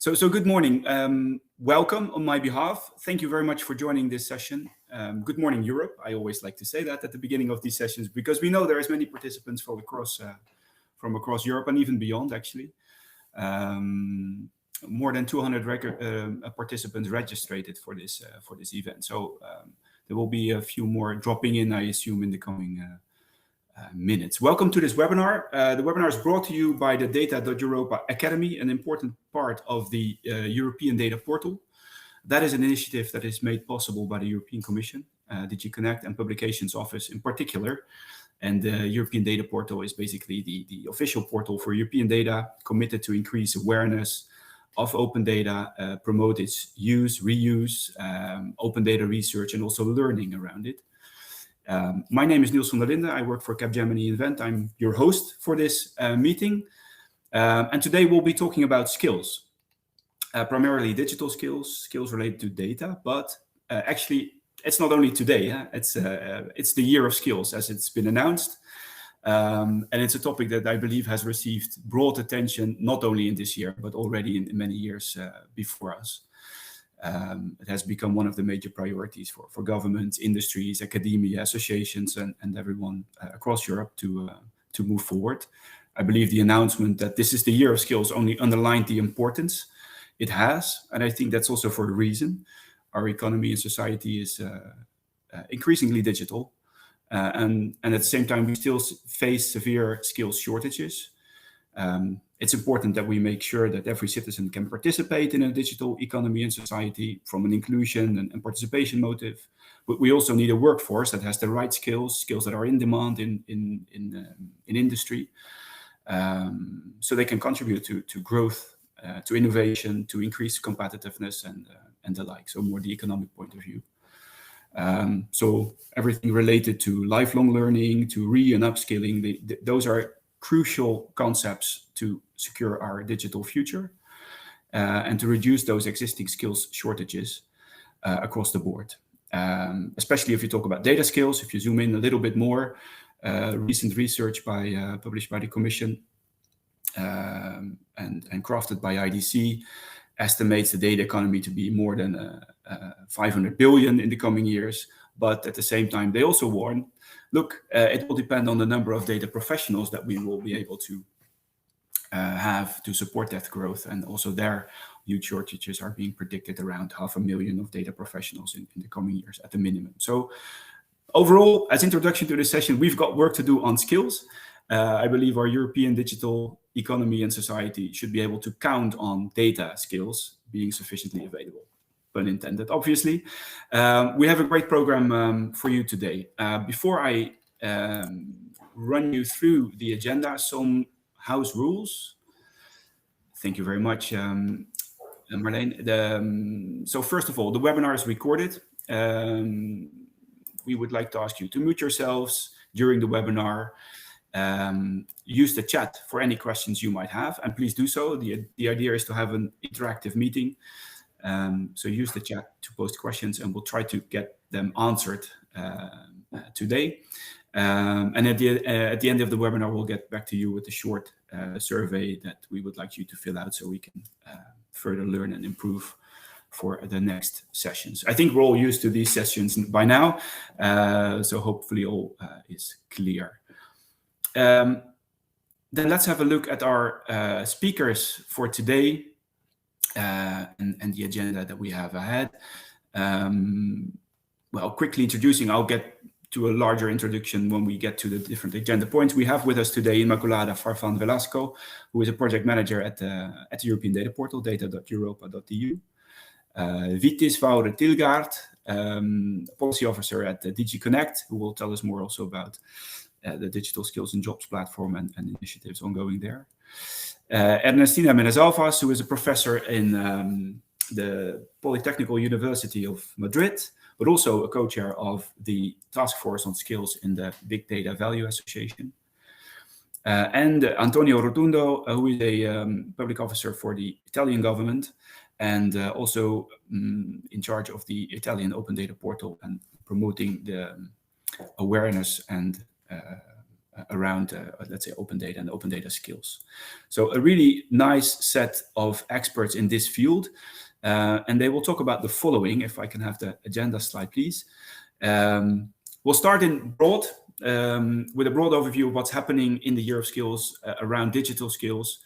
So good morning. Welcome on my behalf. Thank you very much for joining this session. Good morning, Europe. I always like to say that at the beginning of these sessions because we know there is many participants from across Europe and even beyond, actually. More than 200 participants registered for this event. So there will be a few more dropping in, I assume, in the coming minutes. Welcome to this webinar. The webinar is brought to you by the data.europa Academy, an important part of the European Data Portal. That is an initiative that is made possible by the European Commission, DG Connect and Publications Office in particular. And the European Data Portal is basically the official portal for European data, committed to increase awareness of open data, promote its use, reuse, open data research, and also learning around it. My name is Niels van der Linden. I work for Capgemini Invent. I'm your host for this meeting. And today we'll be talking about skills, primarily digital skills related to data. But actually, it's not only today. It's the year of skills, as it's been announced. And it's a topic that I believe has received broad attention, not only in this year, but already in many years before us. It has become one of the major priorities for governments, industries, academia, associations, and everyone across Europe to move forward. I believe the announcement that this is the year of skills only underlined the importance it has, and I think that's also for a reason. Our economy and society is increasingly digital, and at the same time we still face severe skills shortages. It's important that we make sure that every citizen can participate in a digital economy and society from an inclusion and participation motive. But we also need a workforce that has the right skills that are in demand in industry, so they can contribute to growth, to innovation, to increase competitiveness and the like. So more the economic point of view. So everything related to lifelong learning, to and upskilling, those are crucial concepts to secure our digital future and to reduce those existing skills shortages across the board. Especially if you talk about data skills, if you zoom in a little bit more, recent research published by the Commission and crafted by IDC estimates the data economy to be more than 500 billion in the coming years. But at the same time, they also warn, look, it will depend on the number of data professionals that we will be able to have to support that growth. And also there, huge shortages are being predicted, around 500,000 of data professionals in the coming years at the minimum. So overall, as introduction to this session, we've got work to do on skills. I believe our European digital economy and society should be able to count on data skills being sufficiently available. Pun intended, obviously. We have a great program for you today. Before I run you through the agenda, some house rules. Thank you very much, Marlene. So first of all, the webinar is recorded. We would like to ask you to mute yourselves during the webinar. Use the chat for any questions you might have, and please do so. The idea is to have an interactive meeting. So use the chat to post questions, and we'll try to get them answered today. And at the end of the webinar, we'll get back to you with a short survey that we would like you to fill out so we can further learn and improve for the next sessions. I think we're all used to these sessions by now, so hopefully all is clear. Then let's have a look at our speakers for today. And the agenda that we have ahead. Well, quickly introducing, I'll get to a larger introduction when we get to the different agenda points. We have with us today Immaculada Farfan Velasco, who is a project manager at the European Data Portal, data.europa.eu. Vitis Vaure Tilgaard, policy officer at DG Connect, who will tell us more also about the digital skills and jobs platform and initiatives ongoing there. Ernestina Menezalvas, who is a professor in the Polytechnical University of Madrid, but also a co-chair of the Task Force on Skills in the Big Data Value Association. And Antonio Rotundo, who is a public officer for the Italian government and also in charge of the Italian Open Data Portal and promoting the awareness and around, let's say, open data and open data skills. So a really nice set of experts in this field. And they will talk about the following. If I can have the agenda slide, please. We'll start in broad, with a broad overview of what's happening in the Year of Skills around digital skills,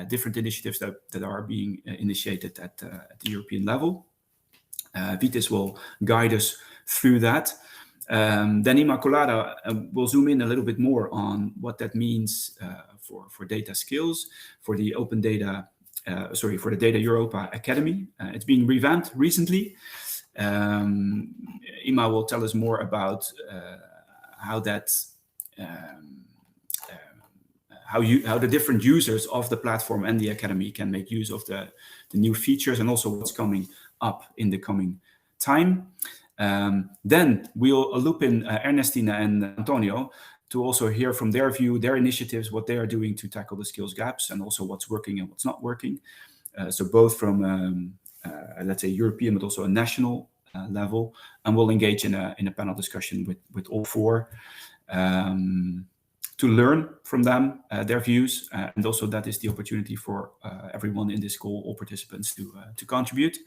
different initiatives that are being initiated at the European level. Vitis will guide us through that. Then Immaculada will zoom in a little bit more on what that means for data skills, for the open data, for the Data Europa Academy. It's been revamped recently. Ima will tell us more about how that how the different users of the platform and the academy can make use of the new features, and also what's coming up in the coming time. Then we'll loop in Ernestina and Antonio to also hear from their view, their initiatives, what they are doing to tackle the skills gaps, and also what's working and what's not working. So both from, let's say, European, but also a national level. And we'll engage in a panel discussion with all four to learn from them, their views. And also that is the opportunity for everyone in this call, all participants, to contribute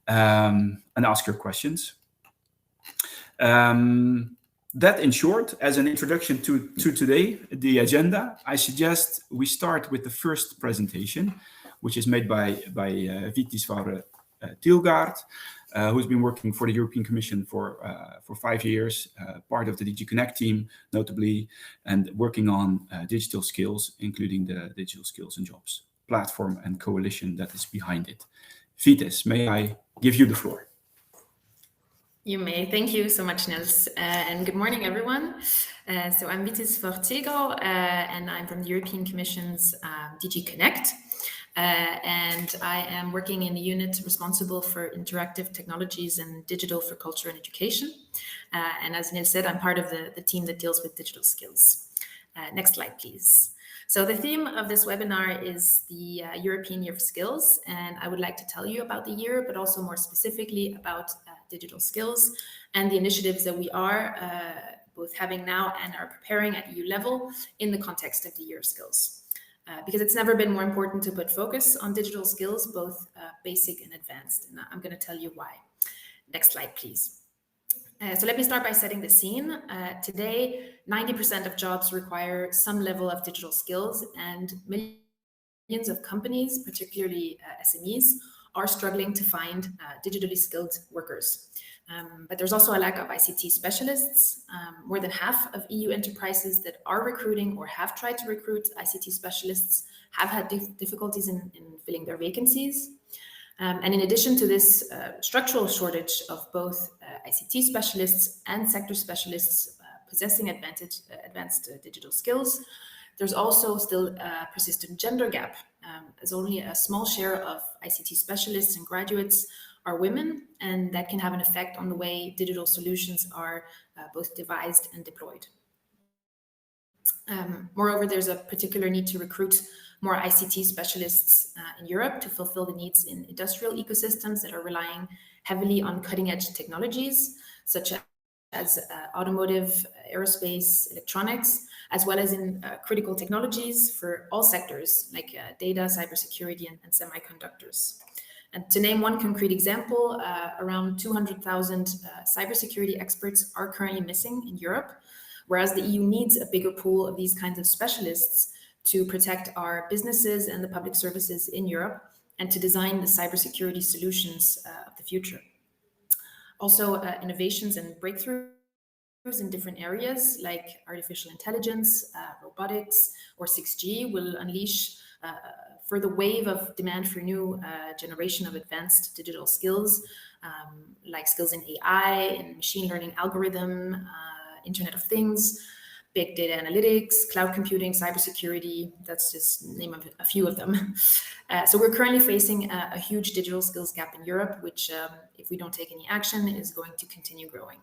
and ask your questions. That, in short, as an introduction to today, the agenda, I suggest we start with the first presentation, which is made by Vitis Tilgaard, who's been working for the European Commission for 5 years, part of the DG Connect team, notably, and working on digital skills, including the Digital Skills and Jobs platform and coalition that is behind it. Vitis, may I give you the floor? You may. Thank you so much, Nils. And good morning, everyone. So I'm Vitis Fortego, and I'm from the European Commission's DG Connect. And I am working in the unit responsible for interactive technologies and digital for culture and education. And as Nils said, I'm part of the team that deals with digital skills. Next slide, please. So the theme of this webinar is the European Year of Skills, and I would like to tell you about the year, but also more specifically about digital skills and the initiatives that we are both having now and are preparing at EU level in the context of the Year of Skills. Because it's never been more important to put focus on digital skills, both basic and advanced, and I'm going to tell you why. Next slide, please. So let me start by setting the scene. Today, 90% of jobs require some level of digital skills, and millions of companies, particularly SMEs, are struggling to find digitally skilled workers. But there's also a lack of ICT specialists. More than half of EU enterprises that are recruiting or have tried to recruit ICT specialists have had difficulties in filling their vacancies. And in addition to this structural shortage of both ICT specialists and sector specialists possessing advanced digital skills, there's also still a persistent gender gap, as only a small share of ICT specialists and graduates are women, and that can have an effect on the way digital solutions are both devised and deployed. Moreover, there's a particular need to recruit more ICT specialists in Europe to fulfill the needs in industrial ecosystems that are relying heavily on cutting-edge technologies, such as automotive, aerospace, electronics, as well as in critical technologies for all sectors like data, cybersecurity, and semiconductors. And to name one concrete example, around 200,000 cybersecurity experts are currently missing in Europe, whereas the EU needs a bigger pool of these kinds of specialists to protect our businesses and the public services in Europe and to design the cybersecurity solutions of the future. Also, innovations and breakthroughs in different areas like artificial intelligence, robotics, or 6G will unleash a further wave of demand for new generation of advanced digital skills, like skills in AI, in machine learning algorithm, Internet of Things, big data analytics, cloud computing, cybersecurity. That's just name of a few of them. So we're currently facing a huge digital skills gap in Europe, which if we don't take any action is going to continue growing.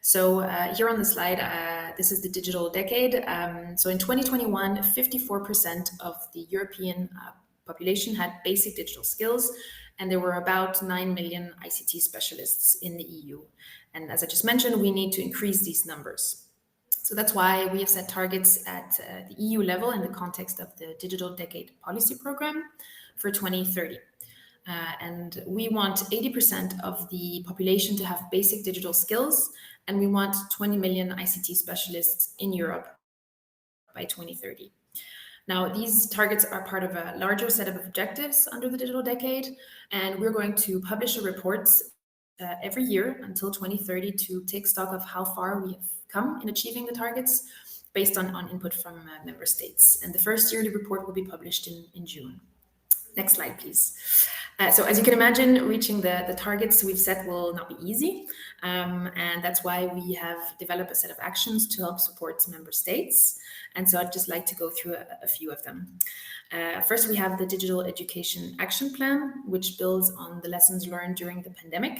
So here on the slide, this is the digital decade. So in 2021, 54% of the European population had basic digital skills, and there were about 9 million ICT specialists in the EU. And as I just mentioned, we need to increase these numbers. So that's why we have set targets at the EU level in the context of the Digital Decade Policy Program for 2030. And we want 80% of the population to have basic digital skills, and we want 20 million ICT specialists in Europe by 2030. Now, these targets are part of a larger set of objectives under the Digital Decade, and we're going to publish a report every year until 2030 to take stock of how far we have come in achieving the targets based on input from member states. And the first yearly report will be published in June. Next slide, please. So as you can imagine, reaching the targets we've set will not be easy. And that's why we have developed a set of actions to help support member states. And so I'd just like to go through a few of them. First, we have the Digital Education Action Plan, which builds on the lessons learned during the pandemic.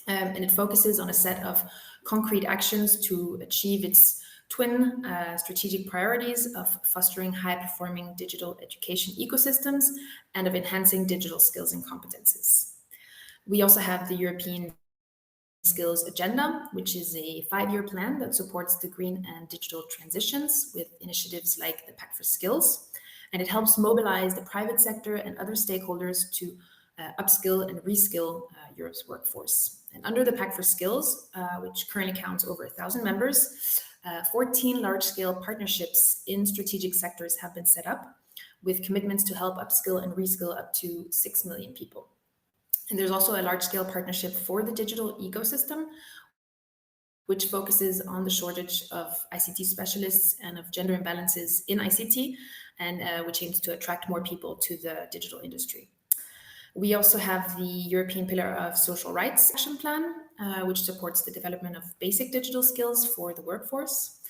And it focuses on a set of concrete actions to achieve its twin strategic priorities of fostering high-performing digital education ecosystems and of enhancing digital skills and competences. We also have the European Skills Agenda, which is a 5-year plan that supports the green and digital transitions with initiatives like the Pact for Skills. And it helps mobilize the private sector and other stakeholders to upskill and reskill Europe's workforce. And under the Pact for Skills, which currently counts over 1,000 members, 14 large-scale partnerships in strategic sectors have been set up with commitments to help upskill and reskill up to 6 million people. And there's also a large-scale partnership for the digital ecosystem, which focuses on the shortage of ICT specialists and of gender imbalances in ICT, and which aims to attract more people to the digital industry. We also have the European Pillar of Social Rights Action Plan, which supports the development of basic digital skills for the workforce.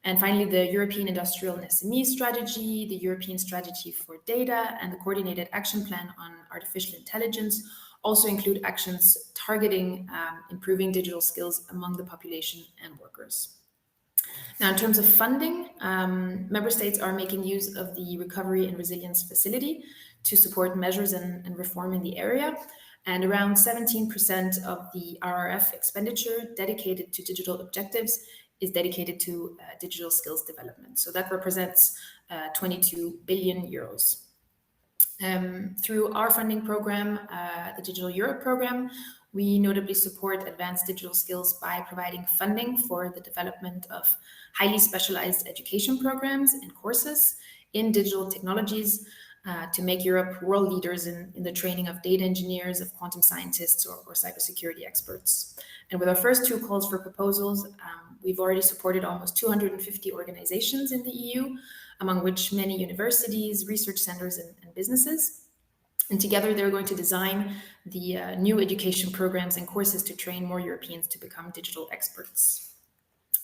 And finally, the European Industrial and SME Strategy, the European Strategy for Data, and the Coordinated Action Plan on Artificial Intelligence also include actions targeting improving digital skills among the population and workers. Now, in terms of funding, member states are making use of the Recovery and Resilience Facility to support measures and reform in the area. And around 17% of the RRF expenditure dedicated to digital objectives is dedicated to digital skills development. So that represents 22 billion euros. Through our funding program, the Digital Europe program, we notably support advanced digital skills by providing funding for the development of highly specialized education programs and courses in digital technologies to make Europe world leaders in the training of data engineers, of quantum scientists, or cybersecurity experts. And with our first 2 calls for proposals, we've already supported almost 250 organizations in the EU, among which many universities, research centers, and businesses. And together they're going to design the new education programs and courses to train more Europeans to become digital experts.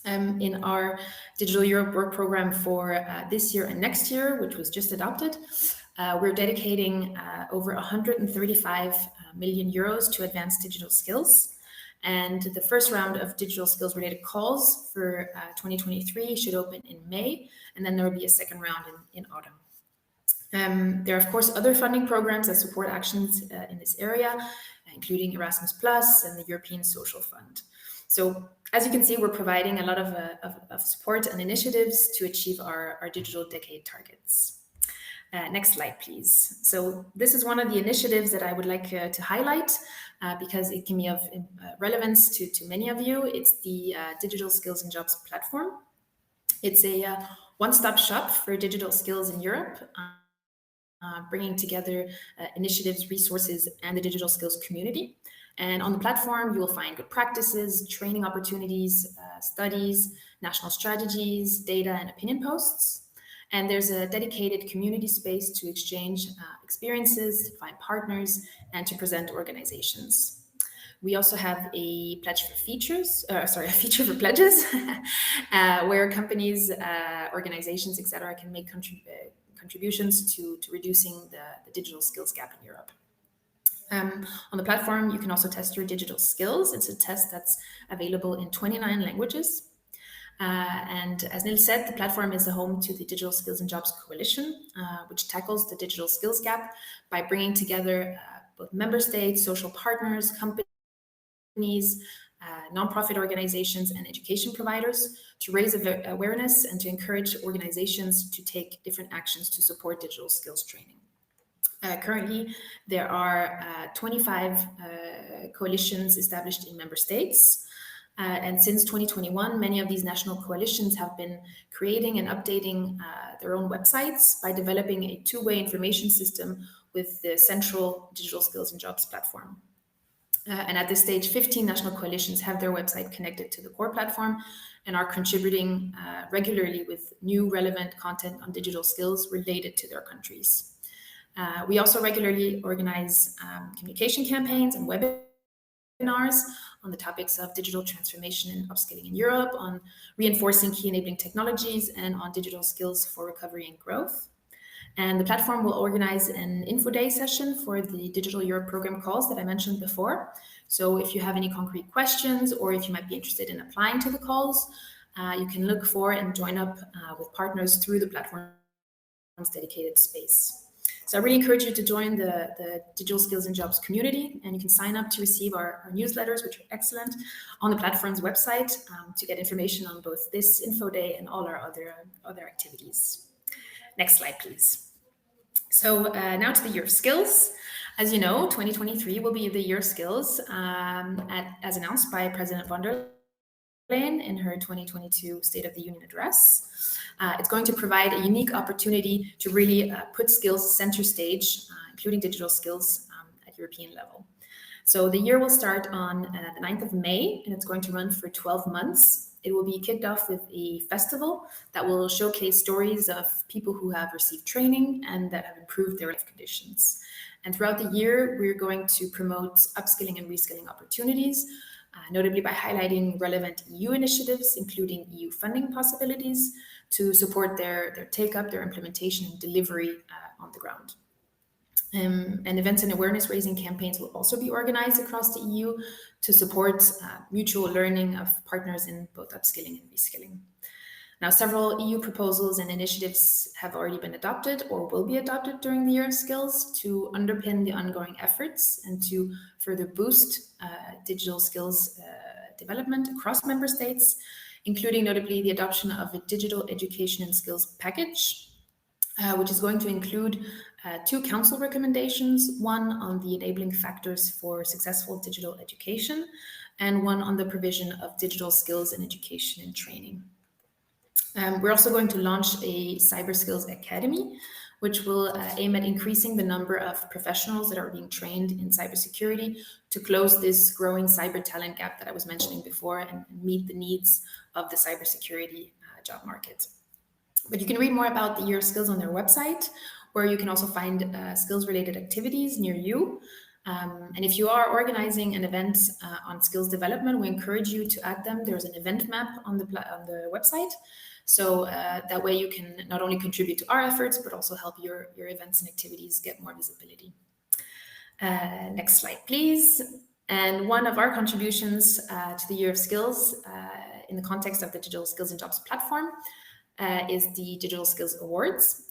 In our Digital Europe work program for this year and next year, which was just adopted, we're dedicating over 135 million euros to advance digital skills. And the first round of digital skills related calls for 2023 should open in May, and then there will be a second round in autumn. There are, of course, other funding programs that support actions in this area, including Erasmus Plus and the European Social Fund. So as you can see, we're providing a lot of support and initiatives to achieve our digital decade targets. Next slide, please. So this is one of the initiatives that I would like to highlight because it can be of relevance to many of you. It's the Digital Skills and Jobs platform. It's a one-stop shop for digital skills in Europe, bringing together initiatives, resources, and the digital skills community. And on the platform, you will find good practices, training opportunities, studies, national strategies, data, and opinion posts. And there's a dedicated community space to exchange experiences, to find partners, and to present organizations. We also have a pledge for features, a feature for pledges, where companies, organizations, etc., can make contributions to reducing the digital skills gap in Europe. On the platform, you can also test your digital skills. It's a test that's available in 29 languages. And as Nils said, the platform is the home to the Digital Skills and Jobs Coalition, which tackles the digital skills gap by bringing together both member states, social partners, companies, nonprofit organizations and education providers to raise awareness and to encourage organizations to take different actions to support digital skills training. Currently, there are 25 coalitions established in member states. And since 2021, many of these national coalitions have been creating and updating their own websites by developing a two-way information system with the central digital skills and jobs platform. And at this stage, 15 national coalitions have their website connected to the core platform and are contributing regularly with new relevant content on digital skills related to their countries. We also regularly organize communication campaigns and webinars on the topics of digital transformation and upskilling in Europe, on reinforcing key enabling technologies, and on digital skills for recovery and growth. And the platform will organize an info day session for the Digital Europe program calls that I mentioned before. So if you have any concrete questions, or if you might be interested in applying to the calls, you can look for and join up with partners through the platform's dedicated space. So I really encourage you to join the Digital Skills and Jobs community, and you can sign up to receive our newsletters, which are excellent, on the platform's website to get information on both this info day and all our other activities. Next slide, please. So now to the year of skills. As you know, 2023 will be the year of skills as announced by President von der Leyen in her 2022 State of the Union address. It's going to provide a unique opportunity to really put skills center stage, including digital skills at European level. So the year will start on the 9th of May, and it's going to run for 12 months. It will be kicked off with a festival that will showcase stories of people who have received training and that have improved their life conditions. And throughout the year, we're going to promote upskilling and reskilling opportunities, notably by highlighting relevant EU initiatives, including EU funding possibilities, to support their take-up, their implementation, and delivery on the ground. And events and awareness-raising campaigns will also be organized across the EU to support mutual learning of partners in both upskilling and reskilling. Now, several EU proposals and initiatives have already been adopted or will be adopted during the year of skills to underpin the ongoing efforts and to further boost digital skills development across member states, including notably the adoption of a digital education and skills package, which is going to include 2 council recommendations, one on the enabling factors for successful digital education, and one on the provision of digital skills in education and training. We're also going to launch a Cyber Skills Academy, which will aim at increasing the number of professionals that are being trained in cybersecurity to close this growing cyber talent gap that I was mentioning before and meet the needs of the cybersecurity job market. But you can read more about the year of skills on their website, where you can also find skills-related activities near you. And if you are organizing an event on skills development, we encourage you to add them. There's an event map on the website. So that way you can not only contribute to our efforts, but also help your events and activities get more visibility. Next slide, please. And one of our contributions to the year of skills in the context of the Digital Skills and Jobs platform is the Digital Skills Awards.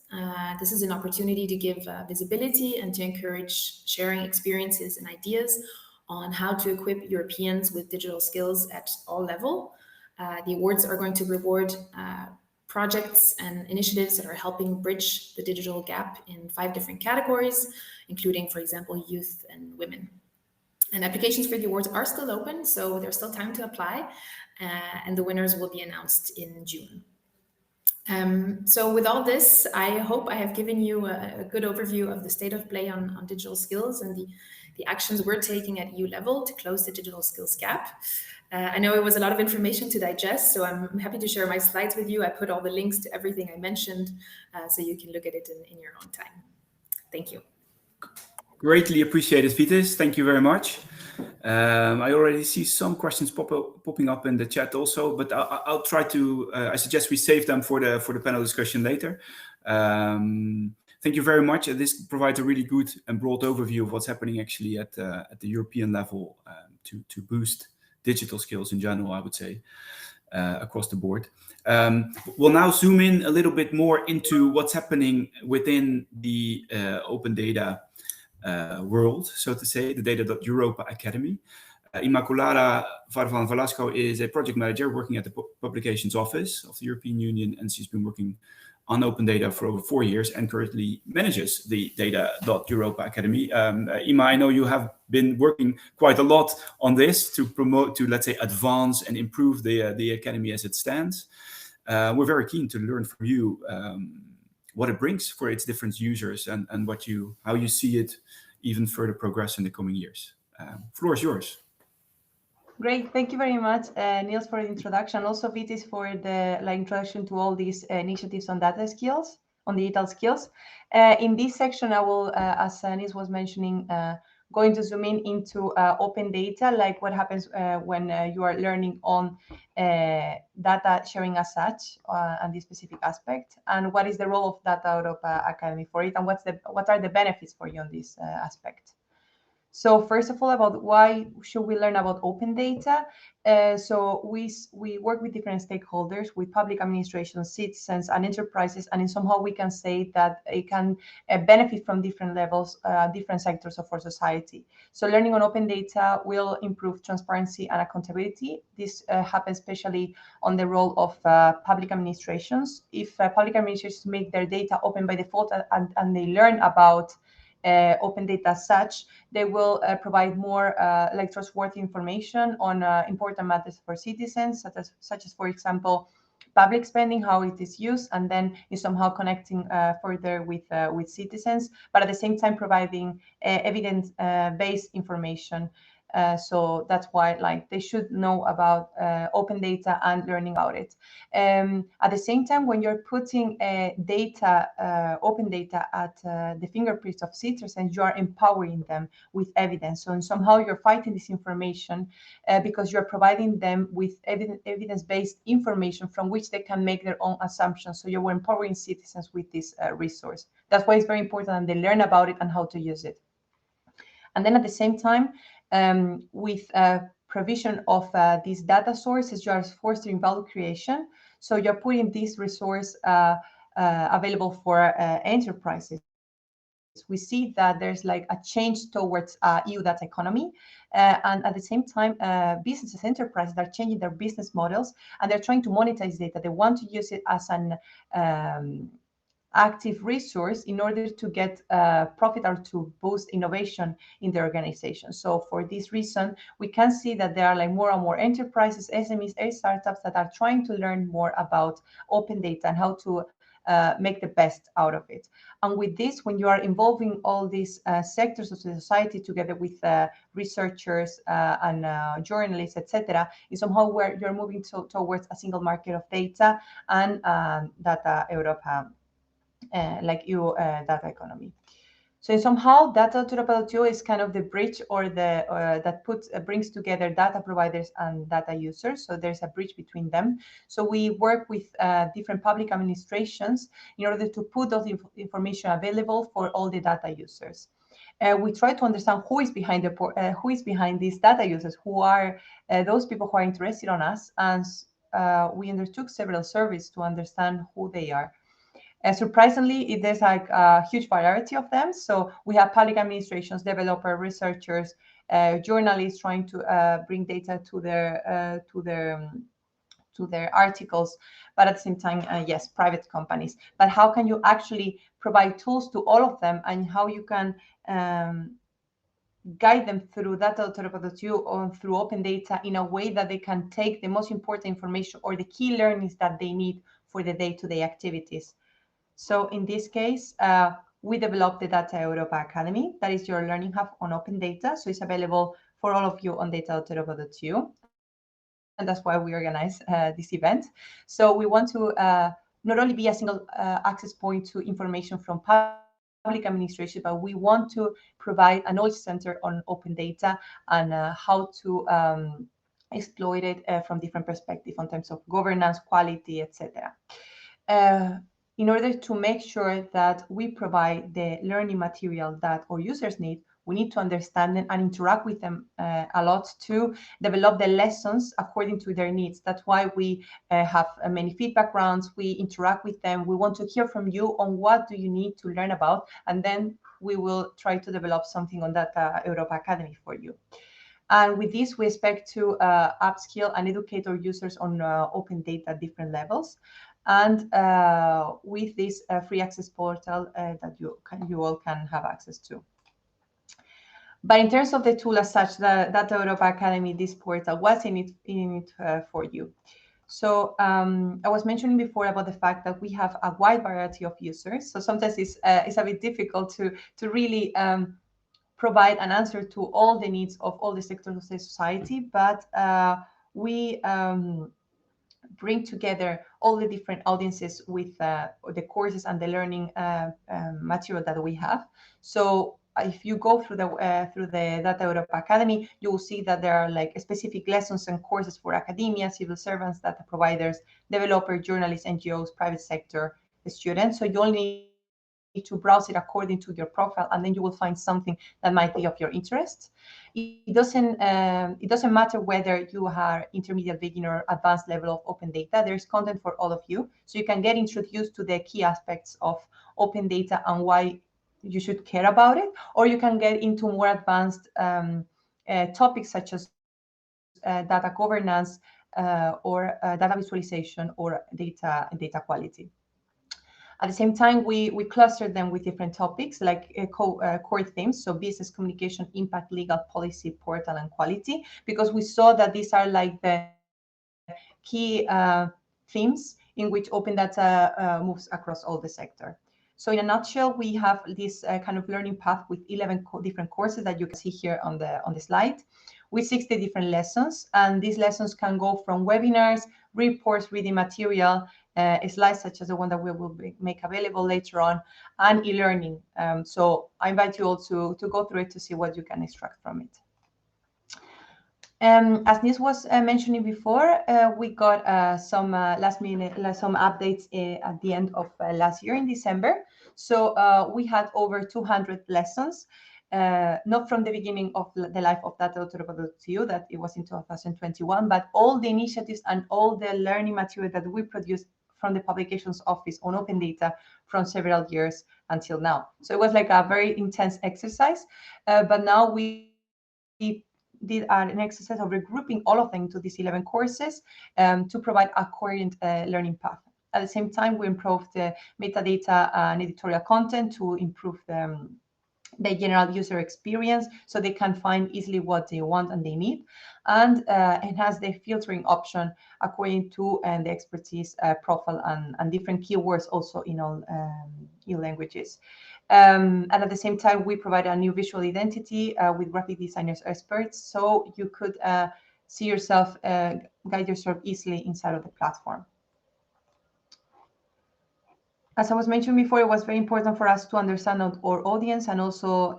This is an opportunity to give visibility and to encourage sharing experiences and ideas on how to equip Europeans with digital skills at all levels. The awards are going to reward projects and initiatives that are helping bridge the digital gap in 5 different categories, including, for example, youth and women. And applications for the awards are still open, so there's still time to apply, and the winners will be announced in June. So with all this, I hope I have given you a good overview of the state of play on digital skills and the actions we're taking at EU level to close the digital skills gap. I know it was a lot of information to digest, so I'm happy to share my slides with you. I put all the links to everything I mentioned, so you can look at it in your own time. Thank you. Greatly appreciated, Vitis. Thank you very much. I already see some questions popping up in the chat also, but I'll try to. I suggest we save them for the panel discussion later. Thank you very much. This provides a really good and broad overview of what's happening actually at the European level to boost digital skills in general, I would say, across the board. We'll now zoom in a little bit more into what's happening within the open data world, so to say, the data.europa Academy. Immaculada Farfan Velasco is a project manager working at the Publications Office of the European Union, and she's been working on open data for over 4 years and currently manages the data.europa Academy. Ima, I know you have been working quite a lot on this to promote, to let's say, advance and improve the Academy as it stands. We're very keen to learn from you what it brings for its different users and how you see it even further progress in the coming years. Floor is yours. Great, thank you very much, Niels, for the introduction. Also, Vitis for the introduction to all these initiatives on data skills, on digital skills. In this section, I will, as Niels was mentioning, going to zoom in into open data, like what happens when you are learning on data sharing as such, and this specific aspect, and what is the role of data.europa Academy for it, and what are the benefits for you on this aspect. So first of all, about why should we learn about open data? So we work with different stakeholders, with public administrations, citizens, and enterprises, and in somehow we can say that it can benefit from different levels, different sectors of our society. So learning on open data will improve transparency and accountability. This happens especially on the role of public administrations. If public administrations make their data open by default and they learn about open data as such, they will provide more trustworthy information on important matters for citizens, such as, for example, public spending, how it is used, and then is somehow connecting further with citizens, but at the same time providing evidence-based information. So that's why they should know about open data and learning about it. At the same time, when you're putting open data at the fingerprints of citizens, you are empowering them with evidence. So somehow you're fighting disinformation because you're providing them with evidence-based information from which they can make their own assumptions. So you're empowering citizens with this resource. That's why it's very important that they learn about it and how to use it. And then at the same time, with provision of these data sources, you are fostering value creation. So you're putting this resource available for enterprises. We see that there's a change towards EU data economy. And at the same time, businesses, enterprises are changing their business models, and they're trying to monetize data. They want to use it as an active resource in order to get profit or to boost innovation in the organization. So for this reason, we can see that there are more and more enterprises, SMEs, and startups that are trying to learn more about open data and how to make the best out of it. And with this, when you are involving all these sectors of the society together with researchers and journalists, etc., is somehow where you're moving towards a single market of data and data.europa data economy. So somehow data.europa is kind of the bridge or the that brings together data providers and data users. So there's a bridge between them. So we work with different public administrations in order to put those information available for all the data users. We try to understand who is behind these data users, who are those people who are interested on us, and we undertook several surveys to understand who they are. Surprisingly, there's a huge variety of them. So we have public administrations, developers, researchers, journalists trying to bring data to their articles, but at the same time, yes, private companies. But how can you actually provide tools to all of them, and how you can guide them through data.europa or through open data in a way that they can take the most important information or the key learnings that they need for the day-to-day activities. So in this case, we developed the Data.europa Academy. That is your learning hub on open data. So it's available for all of you on data.europa.eu. And that's why we organize this event. So we want to not only be a single access point to information from public administration, but we want to provide a knowledge center on open data and how to exploit it from different perspectives in terms of governance, quality, etc. In order to make sure that we provide the learning material that our users need, we need to understand them and interact with them a lot to develop the lessons according to their needs. That's why we have many feedback rounds. We interact with them. We want to hear from you on what do you need to learn about, and then we will try to develop something on Data.europa Academy for you. And with this, we expect to upskill and educate our users on open data at different levels. And with this free access portal that you all can have access to. But in terms of the tool as such, the data.europa Academy, this portal, what's in it for you? So I was mentioning before about the fact that we have a wide variety of users. So sometimes it's a bit difficult to really provide an answer to all the needs of all the sectors of the society, but we bring together all the different audiences with the courses and the learning material that we have. So if you go through the data.europa Academy, you will see that there are like specific lessons and courses for academia, civil servants, data providers, developers, journalists, NGOs, private sector students. So you only need to browse it according to your profile, and then you will find something that might be of your interest. It doesn't matter whether you are intermediate, beginner, advanced level of open data. There's content for all of you, so you can get introduced to the key aspects of open data and why you should care about it, or you can get into more advanced topics such as data governance or data visualization or data quality. At the same time, we clustered them with different topics like core themes, so business communication, impact, legal, policy, portal, and quality, because we saw that these are like the key themes in which open data moves across all the sector. So in a nutshell, we have this kind of learning path with 11 different courses that you can see here on the slide, with 60 different lessons. And these lessons can go from webinars, reports, reading material, slides such as the one that we will make available later on, and e-learning. So I invite you all to go through it to see what you can extract from it. As Nils was mentioning before, we got some last minute some updates at the end of last year in December. So we had over 200 lessons, not from the beginning of the life of data.europa.eu, that it was in 2021, but all the initiatives and all the learning material that we produced from the publications office on open data from several years until now. So it was like a very intense exercise, but now we did an exercise of regrouping all of them into these 11 courses to provide a coherent learning path. At the same time, we improved the metadata and editorial content to improve the general user experience, so they can find easily what they want and they need, and enhance the filtering option according to the expertise profile and different keywords also in all languages. And at the same time, we provide a new visual identity with graphic designers experts, so you could see yourself, guide yourself easily inside of the platform. As I was mentioning before, it was very important for us to understand our audience and also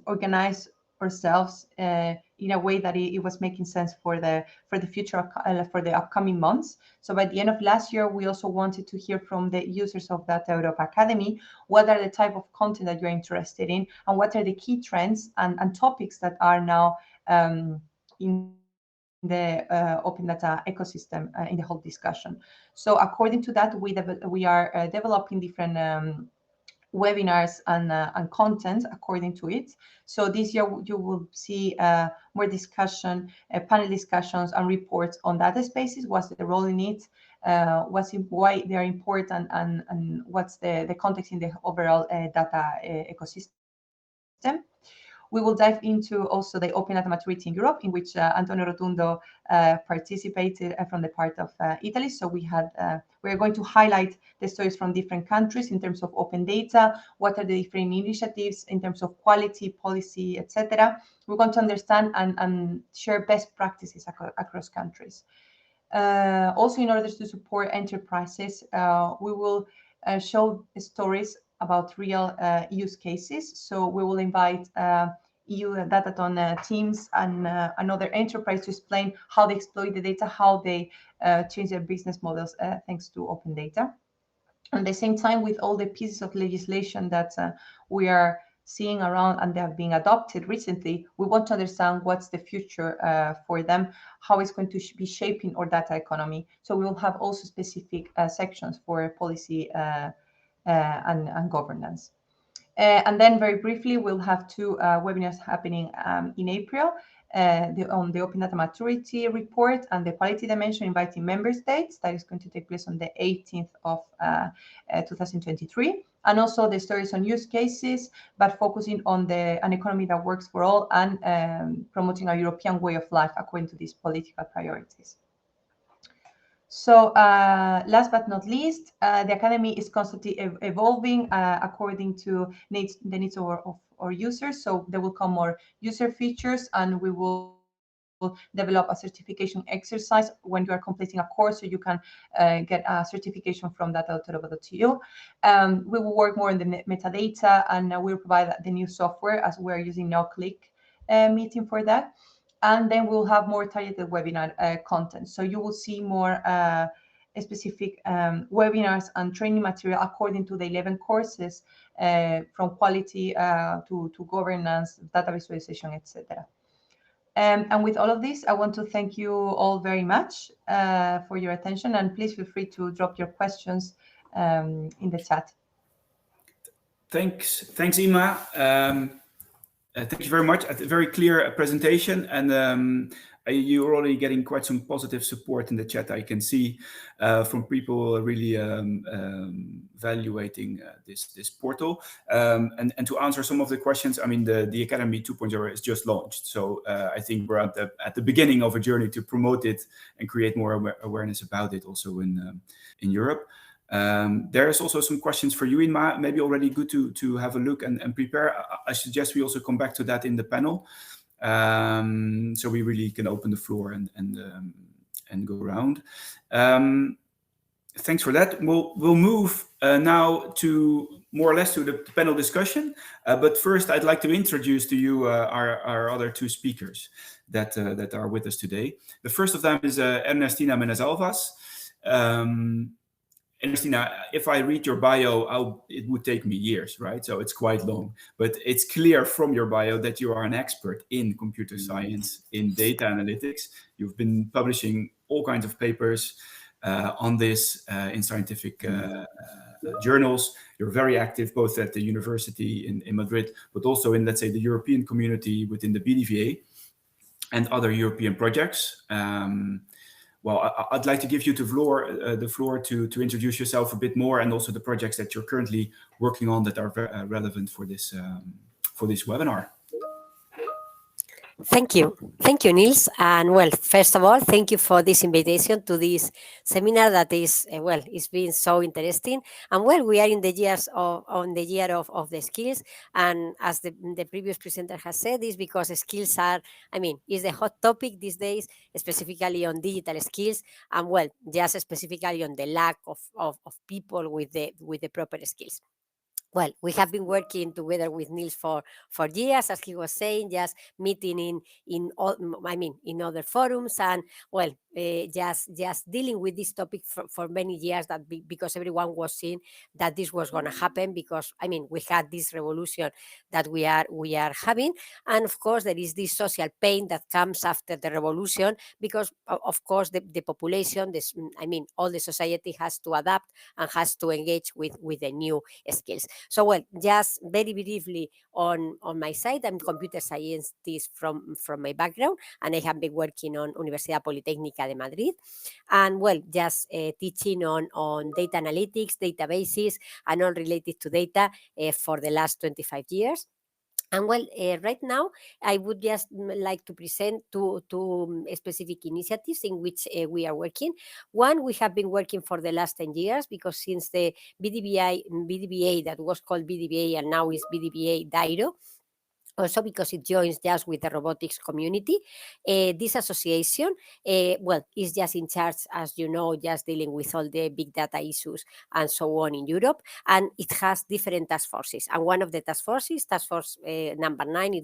organize ourselves in a way that it was making sense for the future, for the upcoming months. So by the end of last year, we also wanted to hear from the users of data.europa Academy, what are the type of content that you're interested in, and what are the key trends and topics that are now in the open data ecosystem in the whole discussion. So according to that, we are developing different webinars and content according to it. So this year you will see more discussion, panel discussions and reports on data spaces, what's the role in it, why they are important, and what's the context in the overall data ecosystem. We will dive into also the open data maturity in Europe, in which Antonio Rotundo participated from the part of Italy. So we're going to highlight the stories from different countries in terms of open data, what are the different initiatives in terms of quality, policy, etc. We're going to understand and share best practices across countries. Also, in order to support enterprises, we will show stories about real use cases. So we will invite EU Dataton teams and another enterprise to explain how they exploit the data, how they change their business models thanks to open data. At the same time, with all the pieces of legislation that we are seeing around and they have been adopted recently, we want to understand what's the future for them, how it's going to be shaping our data economy. So we will have also specific sections for policy and governance. And then very briefly, we'll have two webinars happening in April. on the Open Data Maturity Report and the quality dimension, inviting member states. That is going to take place on the 18th of 2023. And also the stories on use cases, but focusing on an economy that works for all and promoting a European way of life according to these political priorities. So last but not least, the Academy is constantly evolving according to the needs of our users. So there will come more user features, and we will develop a certification exercise when you are completing a course, so you can get a certification from data.europa.eu. We will work more on the metadata, and we'll provide the new software as we're using NoClick meeting for that. And then we'll have more targeted webinar content. So you will see more specific webinars and training material according to the 11 courses, from quality to governance, data visualization, etc. And with all of this, I want to thank you all very much for your attention, and please feel free to drop your questions in the chat. Thanks, Ima. Thank you very much. A very clear presentation, and you're already getting quite some positive support in the chat. I can see from people really evaluating this portal. And to answer some of the questions, I mean, the Academy 2.0 is just launched, so I think we're at the beginning of a journey to promote it and create more awareness about it also in Europe. There's also some questions for you, Inma. Maybe already good to have a look and prepare. I suggest we also come back to that in the panel, so we really can open the floor and go around. Thanks for that. We'll move now to more or less to the panel discussion. But first, I'd like to introduce to you our other two speakers that are with us today. The first of them is Ernestina Menezalvas. Ernestina, if I read your bio, it would take me years, right? So it's quite long, but it's clear from your bio that you are an expert in computer science, in data analytics. You've been publishing all kinds of papers on this in scientific journals. You're very active both at the university in Madrid, but also in, let's say, the European community within the BDVA and other European projects. Well, I'd like to give you the floor to introduce yourself a bit more, and also the projects that you're currently working on that are relevant for this webinar. Thank you, Niels. And well, first of all, thank you for this invitation to this seminar that is it's been so interesting. And well, we are in the year of the skills, and as the previous presenter has said, is because skills are, is the hot topic these days, specifically on digital skills, and well, just specifically on the lack of people with the proper skills. Well, we have been working together with Niels for years, as he was saying, just meeting in other forums, and well, just dealing with this topic for many years, because everyone was seeing that this was going to happen, because we had this revolution that we are having, and of course there is this social pain that comes after the revolution, because of course the population, all the society has to adapt and has to engage with the new skills. So well, just very briefly on my side, I'm a computer scientist from my background, and I have been working on Universidad Politécnica de Madrid, and well, just teaching on data analytics, databases, and all related to data for the last 25 years. And well, right now, I would just like to present two specific initiatives in which we are working. One, we have been working for the last 10 years, because since the BDVA that was called BDVA and now is BDVA DAIRO, also because it joins just with the robotics community. This association, is just in charge, as you know, just dealing with all the big data issues and so on in Europe. And it has different task forces. And one of the task forces, task force number 9,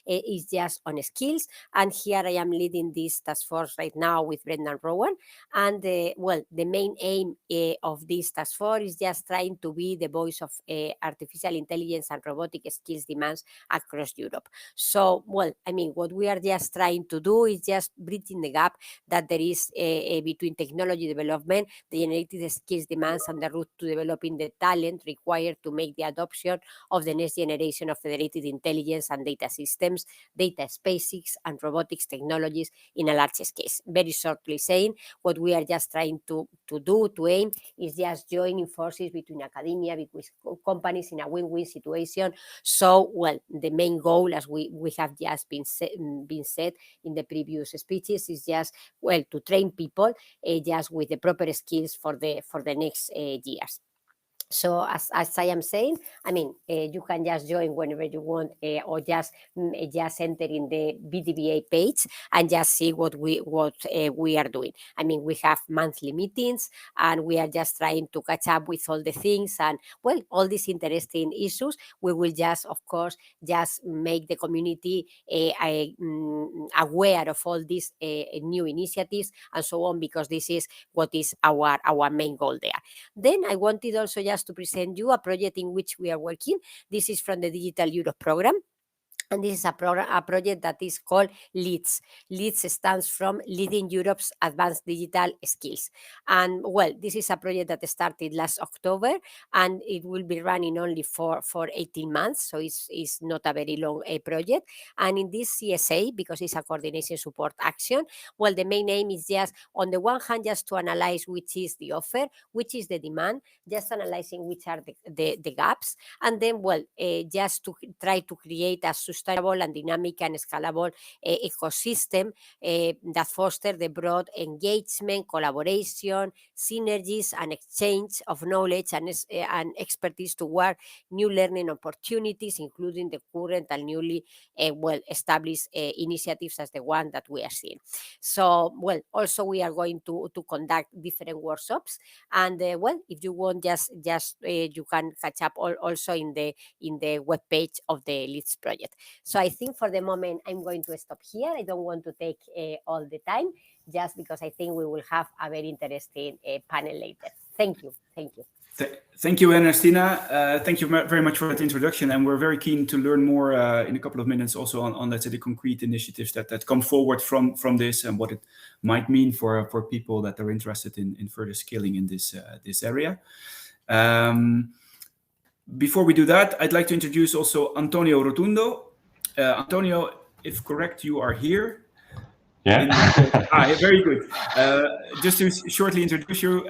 is just on skills. And here I am leading this task force right now with Brendan Rowan. And the main aim of this task force is just trying to be the voice of artificial intelligence and robotic skills demands across across Europe. So, well, I mean, what we are just trying to do is just bridging the gap that there is between technology development, the generated skills demands, and the route to developing the talent required to make the adoption of the next generation of federated intelligence and data systems, data spaces, and robotics technologies in a large scale. Very shortly saying, what we are just trying to aim is just joining forces between academia, between companies in a win-win situation. So, well, the main goal, as we have just been said in the previous speeches, is just, well, to train people just with the proper skills for the next years. So as I am saying, I mean, you can just join whenever you want, or just enter in the BDBA page and just see what we are doing. I mean, we have monthly meetings, and we are just trying to catch up with all the things, and, well, all these interesting issues. We will just, of course, just make the community aware of all these new initiatives and so on, because this is what is our main goal there. Then I wanted also just to present you a project in which we are working. This is from the Digital Europe program. And this is a project that is called LEADS. LEADS stands from Leading Europe's Advanced Digital Skills. And, well, this is a project that started last October, and it will be running only for 18 months. So it's not a very long project. And in this CSA, because it's a coordination support action, well, the main aim is just, on the one hand, just to analyze which is the offer, which is the demand, just analyzing which are the gaps, and then, well, just to try to create a sustainable and dynamic and scalable ecosystem that foster the broad engagement, collaboration, synergies, and exchange of knowledge and expertise toward new learning opportunities, including the current and newly well-established initiatives as the one that we are seeing. So, well, also we are going to conduct different workshops, and well, if you want, just you can catch up also in the webpage of the LEADS project. So I think for the moment I'm going to stop here. I don't want to take all the time, just because I think we will have a very interesting panel later. Thank you. Thank you, Ernestina. Thank you very much for that introduction, and we're very keen to learn more in a couple of minutes also on let's say, the concrete initiatives that come forward from this, and what it might mean for people that are interested in further skilling in this area. Before we do that, I'd like to introduce also Antonio Rotundo. Antonio, if correct, you are here. Yeah. Very good. Just to shortly introduce you,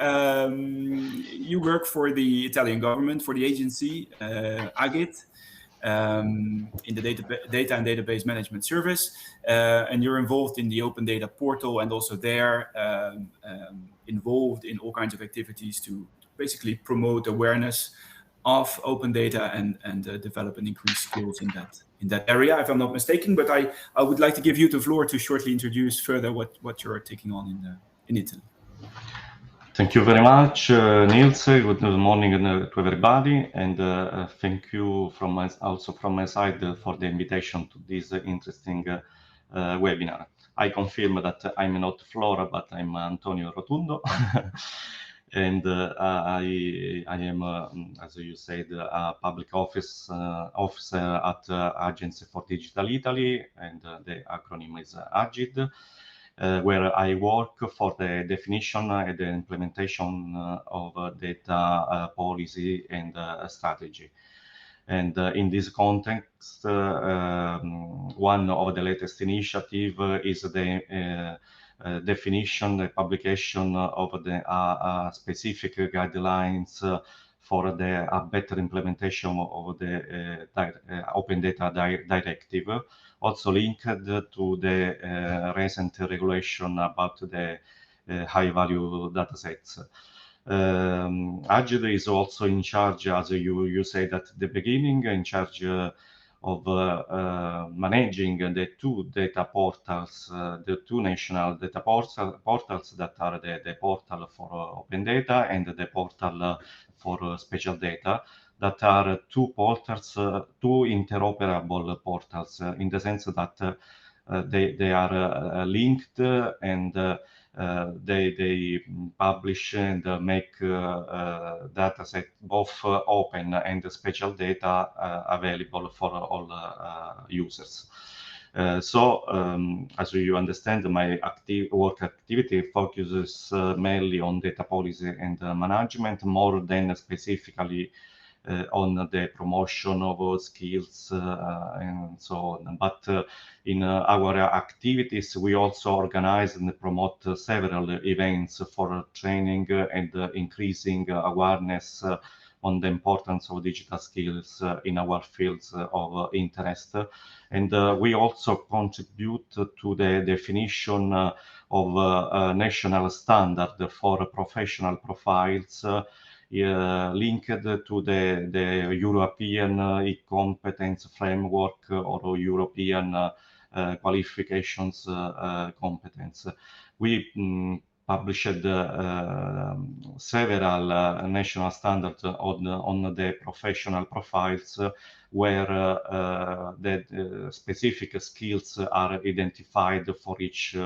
you work for the Italian government, for the agency AGIT, in the data and database management service, and you're involved in the open data portal, and also there involved in all kinds of activities to basically promote awareness of open data and develop and increase skills in that area, if I'm not mistaken. But I would like to give you the floor to shortly introduce further what you're taking on in Italy. Thank you very much, Niels. Good morning to everybody, and thank you also from my side for the invitation to this interesting webinar. I confirm that I'm not Flora, but I'm Antonio Rotundo. And I am, as you said, a public officer at Agency for Digital Italy, and the acronym is AGID, where I work for the definition and the implementation of data policy and strategy. And in this context, one of the latest initiative is the definition, the publication of the specific guidelines for a better implementation of the Open Data Directive, also linked to the recent regulation about the high-value datasets. AGID is also in charge, as you said at the beginning, in charge of managing the two data portals, the two national data portals that are the portal for open data and the portal for special data, that are two portals, two interoperable portals, in the sense that they are linked and they publish and make data set both open and special data available for all users. As you understand, my work activity focuses mainly on data policy and management more than specifically on the promotion of skills and so on. But in our activities, we also organize and promote several events for training and increasing awareness on the importance of digital skills in our fields of interest. And we also contribute to the definition of a national standard for professional profiles linked to the European e-competence framework or European qualifications competence. We published several national standards on the professional profiles where the specific skills are identified for each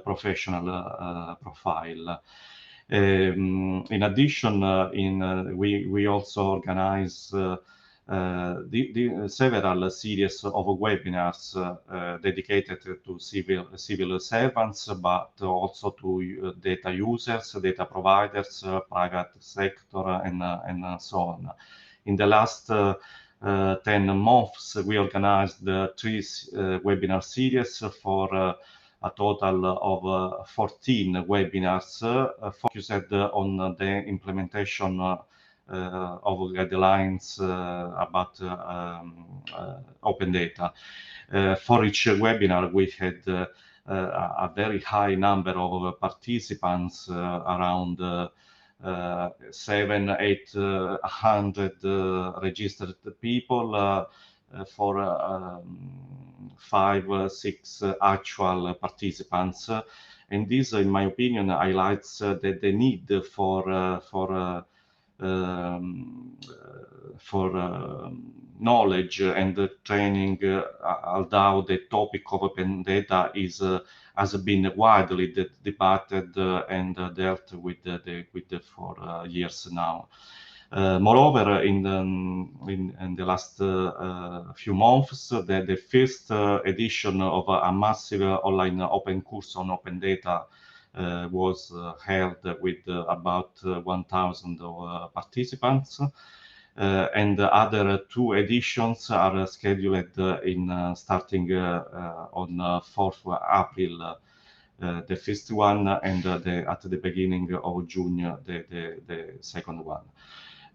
professional profile. In addition, we also organize several series of webinars dedicated to civil servants, but also to data users, data providers, private sector, and so on. In the last 10 months, we organized 3 webinar series for a total of 14 webinars focused on the implementation of guidelines about open data. For each webinar, we had a very high number of participants, around 700-800 registered people for 5-6 actual participants. And this, in my opinion, highlights the need for knowledge and training, although the topic of open data has been widely debated and dealt with for years now. Moreover, in the last few months, the first edition of a massive online open course on open data was held with about 1,000 participants. And the other 2 editions are scheduled in starting on 4th April, the first one, and at the beginning of June, the second one.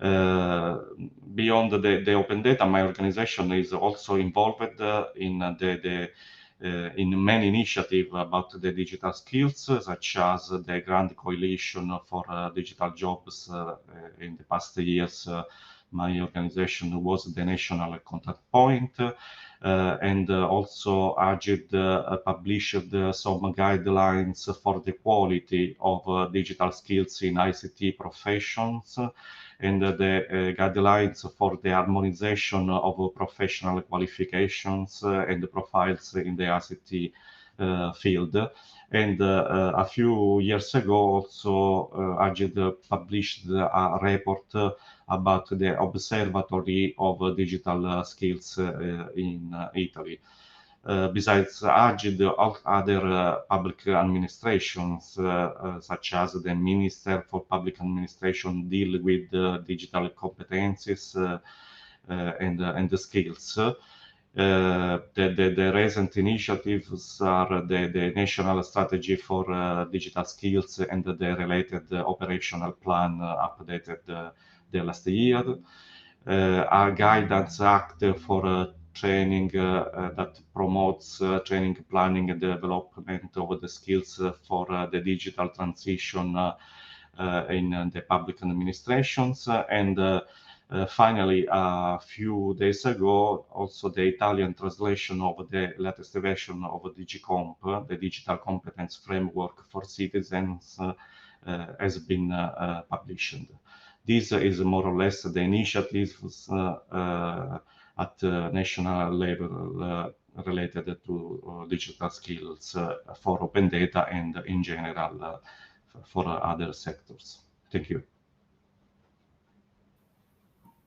Beyond the open data, my organization is also involved in in many initiatives about the digital skills, such as the Grand Coalition for Digital Jobs. In the past years, my organization was the national contact point, and also AGID published some guidelines for the quality of digital skills in ICT professions, and the guidelines for the harmonization of professional qualifications and profiles in the ICT field. And a few years ago, also, AGID published a report about the Observatory of Digital Skills in Italy. Besides AGID, other public administrations, such as the Minister for Public Administration, deal with digital competencies and the skills. The recent initiatives are the National Strategy for Digital Skills and the related operational plan updated the last year. A Guidance Act for training that promotes training, planning, and development of the skills for the digital transition in the public administrations. And finally, a few days ago, also the Italian translation of the latest version of DigiComp, the Digital Competence Framework for Citizens, has been published. This is more or less the initiatives at national level related to digital skills for open data and in general for other sectors. Thank you.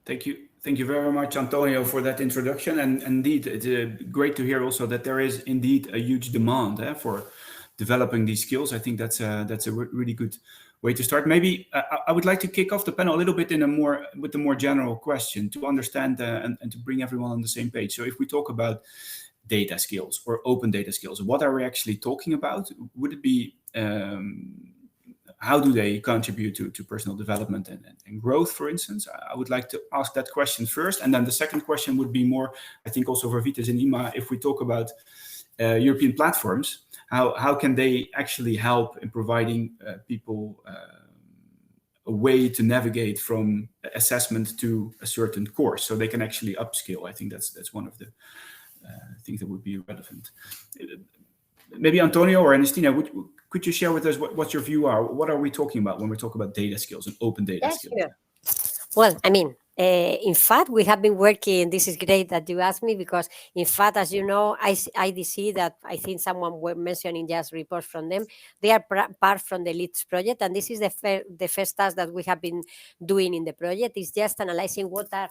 Thank you. Thank you very much, Antonio, for that introduction. And indeed, it's great to hear also that there is indeed a huge demand for developing these skills. I think that's a really good way to start. Maybe I would like to kick off the panel a little bit with a more general question to understand and to bring everyone on the same page. So if we talk about data skills or open data skills, what are we actually talking about? Would it be how do they contribute to personal development and growth, for instance? I would like to ask that question first. And then the second question would be more, I think also for Vitis and Ima, if we talk about European platforms, how can they actually help in providing people a way to navigate from assessment to a certain course so they can actually upskill? I think that's one of the things that would be relevant. Maybe Antonio or Ernestina, could you share with us what your view are? What are we talking about when we talk about data skills and open data skills? Sure. Well, I mean, in fact, we have been working. This is great that you asked me because, in fact, as you know, IDC, that I think someone were mentioning just reports from them, they are part from the LEADS project, and this is the first task that we have been doing in the project is just analyzing what are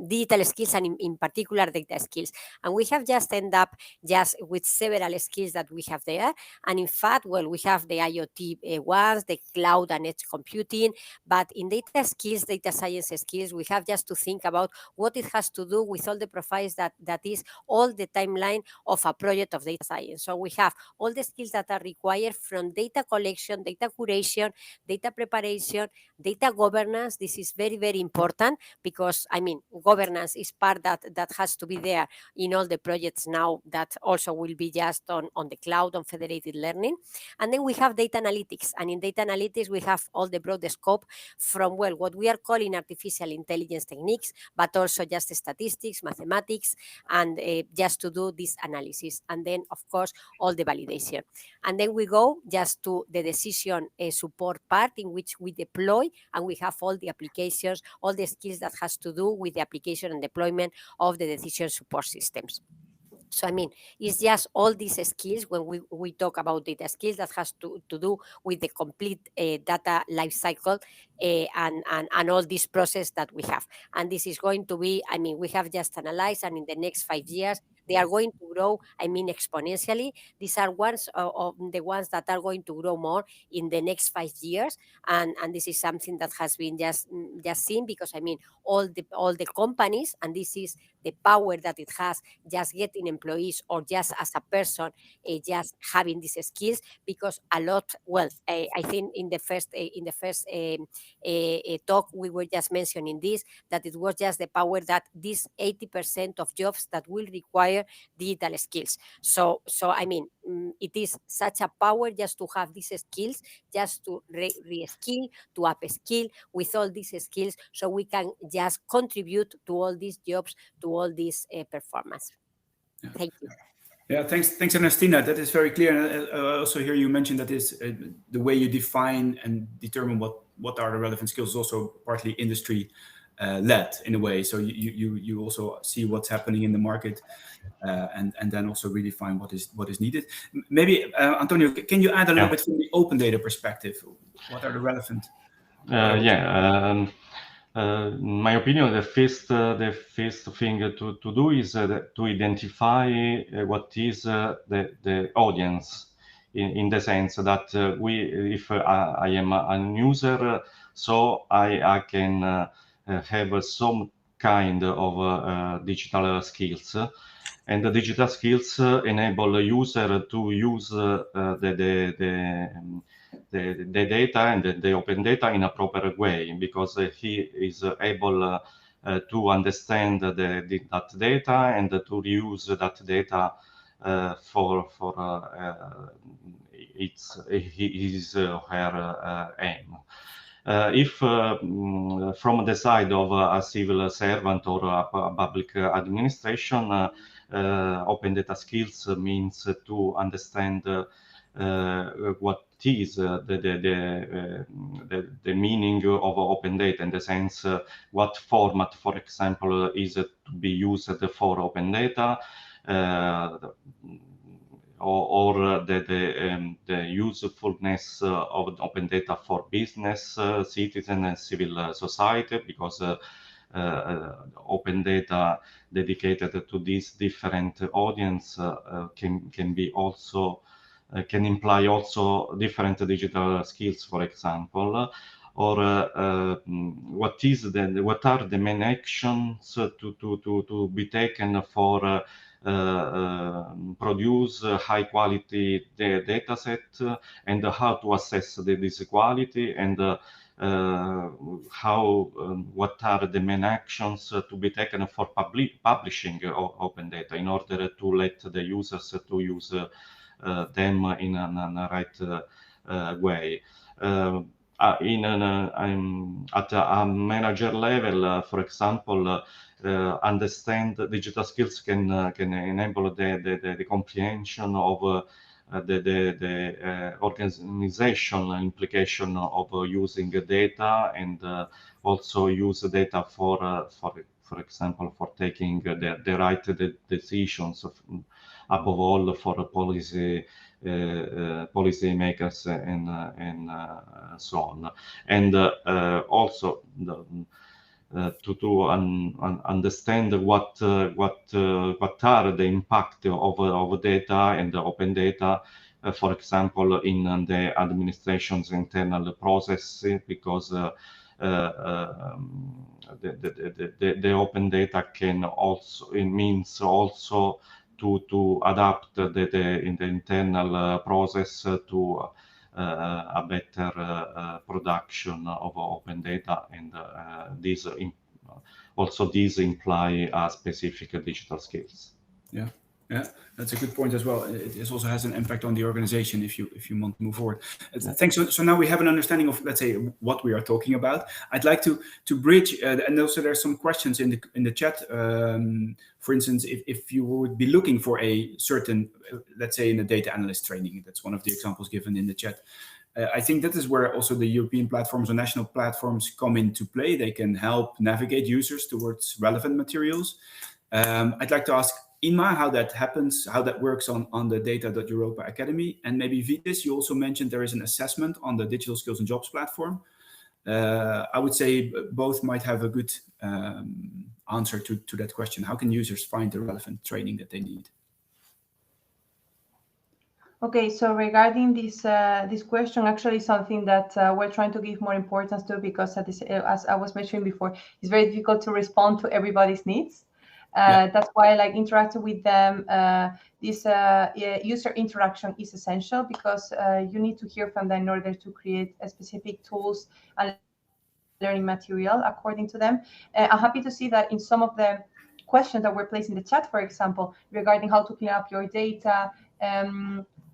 digital skills and in particular data skills. And we have just ended up just with several skills that we have there. And in fact, well, we have the IoT ones, the cloud and edge computing, but in data skills, data science skills, we have just to think about what it has to do with all the profiles that is all the timeline of a project of data science. So we have all the skills that are required from data collection, data curation, data preparation, data governance. This is very, very important because, I mean, governance is part that has to be there in all the projects now that also will be just on the cloud, on federated learning. And then we have data analytics. And in data analytics, we have all the broad scope from, well, what we are calling artificial intelligence techniques, but also just statistics, mathematics, and just to do this analysis. And then, of course, all the validation. And then we go just to the decision support part in which we deploy, and we have all the applications, all the skills that has to do with the application and deployment of the decision support systems. So, I mean, it's just all these skills when we talk about data skills that has to do with the complete data lifecycle and all this process that we have. And this is going to be, I mean, we have just analyzed, and in the next 5 years, they are going to grow, I mean, exponentially. These are ones of the ones that are going to grow more in the next 5 years. And this is something that has been just seen because, I mean, all the companies, and this is the power that it has just getting employees or just as a person just having these skills, because a lot, well, I think in the first talk we were just mentioning this, that it was just the power that this 80% of jobs that will require digital skills. So I mean, it is such a power just to have these skills, just to re-skill, to upskill with all these skills, so we can just contribute to all these jobs, to all this performance. Yeah. Thank you. Yeah, thanks, Ernestina. That is very clear. And I also hear you mention that is the way you define and determine what are the relevant skills is also partly industry led in a way. So you also see what's happening in the market and then also redefine what is needed. Maybe Antonio, can you add a little bit from the open data perspective? What are the relevant? In my opinion, the first thing to do is to identify what is the audience, in the sense that if I am a user, so I can have some kind of digital skills, and the digital skills enable the user to use the data and the open data in a proper way, because he is able to understand that data and to reuse that data for his or her aim. If from the side of a civil servant or a public administration, open data skills means to understand what is the meaning of open data, in the sense what format, for example, is to be used for open data, or the usefulness of open data for business, citizen, and civil society, because open data dedicated to these different audience can be also can imply also different digital skills, for example, or what are the main actions to be taken for produce high quality data set, and how to assess this quality, and what are the main actions to be taken for publishing open data, in order to let the users to use them in a right way. At a manager level, for example, understand digital skills can enable the comprehension of the organizational implication of using data, and also use data for example, for taking the right decisions, above all for policy makers and so on, and also to understand what are the impact of data and open data, for example, in the administration's internal process, because the open data can also, it means also to adapt in the internal process to a better production of open data, and these imply specific digital skills. Yeah. Yeah, that's a good point as well. It also has an impact on the organization if you want to move forward. Thanks. So now we have an understanding of, let's say, what we are talking about. I'd like to bridge, and also there's some questions in the chat. For instance, if you would be looking for a certain, let's say, in a data analyst training, that's one of the examples given in the chat. I think that is where also the European platforms or national platforms come into play. They can help navigate users towards relevant materials. I'd like to ask Inma how that happens, how that works on the data.europa Academy. And maybe Vitis, you also mentioned there is an assessment on the Digital Skills and Jobs platform. I would say both might have a good answer to that question. How can users find the relevant training that they need? Okay, so regarding this question, actually something that we're trying to give more importance to, because as I was mentioning before, it's very difficult to respond to everybody's needs. That's why, like, interacting with them, this user interaction is essential, because you need to hear from them in order to create specific tools and learning material according to them. I'm happy to see that in some of the questions that were placed in the chat, for example, regarding how to clean up your data,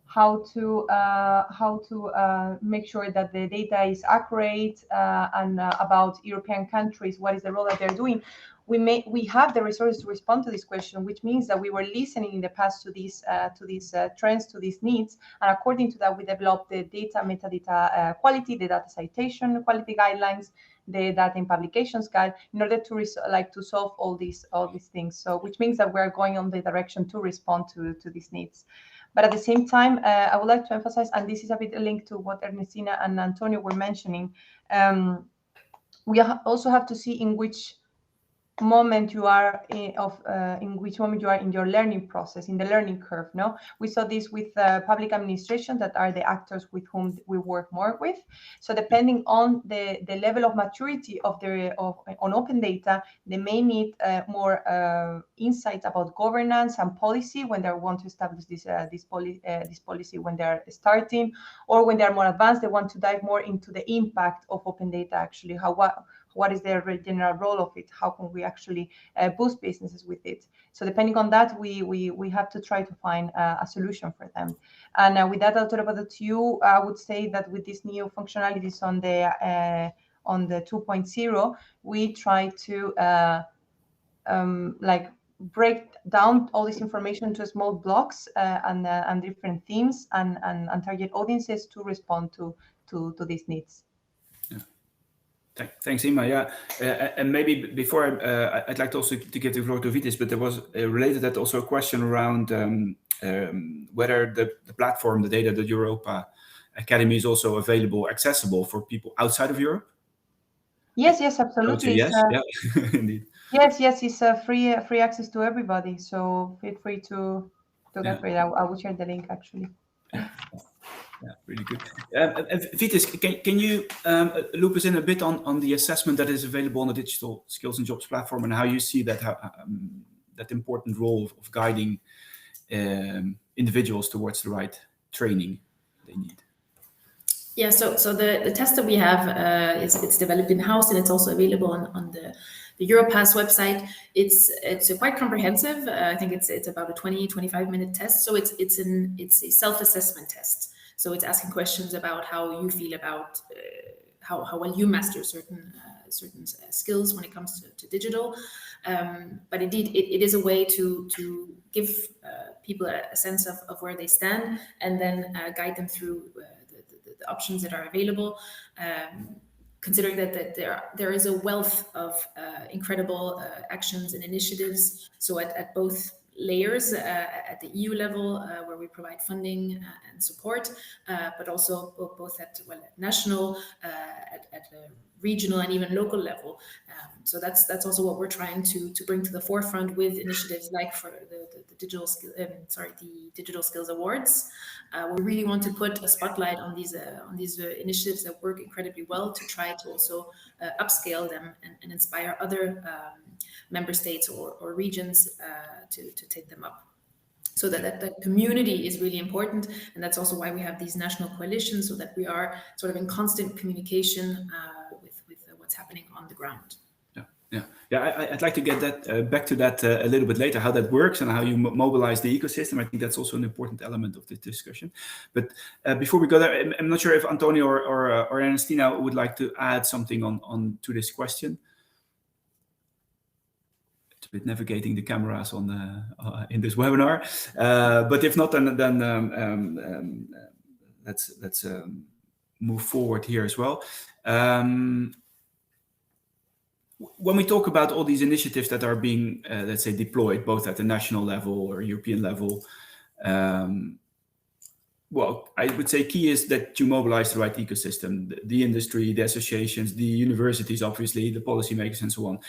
how to make sure that the data is accurate, and about European countries, what is the role that they're doing. We have the resources to respond to this question, which means that we were listening in the past to these trends, to these needs, and according to that, we developed the data metadata quality, the data citation quality guidelines, the data in publications guide, in order to solve all these things. So, which means that we're going on the direction to respond to these needs. But at the same time, I would like to emphasize, and this is a bit linked to what Ernestina and Antonio were mentioning, we also have to see in which moment you are in your learning process, in the learning curve. No, we saw this with public administration, that are the actors with whom we work more with. So depending on the level of maturity on open data, they may need more insights about governance and policy when they want to establish this policy when they're starting, or when they're more advanced, they want to dive more into the impact of open data, actually what is the general role of it? How can we actually boost businesses with it? So depending on that, we have to try to find a solution for them. And with that, I'll talk about it to you. I would say that with these new functionalities on the 2.0, we try to break down all this information into small blocks and different themes and target audiences to respond to these needs. Thanks, Ima. Yeah, and maybe before I'd like to also to give the floor to Vitis, but there was related that also a question around whether the platform, the data.europa Academy, is also available, accessible for people outside of Europe. Yes, absolutely. Yes, yeah, indeed. Yes, it's free access to everybody. So feel free to get for it. I will share the link actually. Yeah, really good. Vitis, can you loop us in a bit on the assessment that is available on the Digital Skills and Jobs platform, and how you see that that important role of guiding individuals towards the right training they need? Yeah, so the test that we have it's developed in-house, and it's also available on the Europass website. It's quite comprehensive. I think it's about a 20-25 minute test. So it's a self-assessment test. So it's asking questions about how you feel about how well you master certain skills when it comes to digital. But indeed, it is a way to give people a sense of where they stand, and then guide them through the options that are available. Considering that there is a wealth of incredible actions and initiatives. So at both layers, at the EU level, where we provide funding and support, but also both at national, at regional, and even local level. So that's also what we're trying to bring to the forefront with initiatives like for the digital skills awards. We really want to put a spotlight on these initiatives that work incredibly well, to try to also upscale them and inspire other member states or regions to take them up. So that the community is really important, and that's also why we have these national coalitions, so that we are sort of in constant communication with what's happening on the ground. I'd like to get that back to that a little bit later, how that works and how you mobilize the ecosystem. I think that's also an important element of this discussion. But before we go there, I'm not sure if Antonio or Ernestina would like to add something on to this question. It's a bit navigating the cameras on in this webinar, but if not, then let's move forward here as well. When we talk about all these initiatives that are being, let's say, deployed both at the national level or European level, well, I would say key is that you mobilize the right ecosystem, the industry, the associations, the universities, obviously, the policymakers, and so on.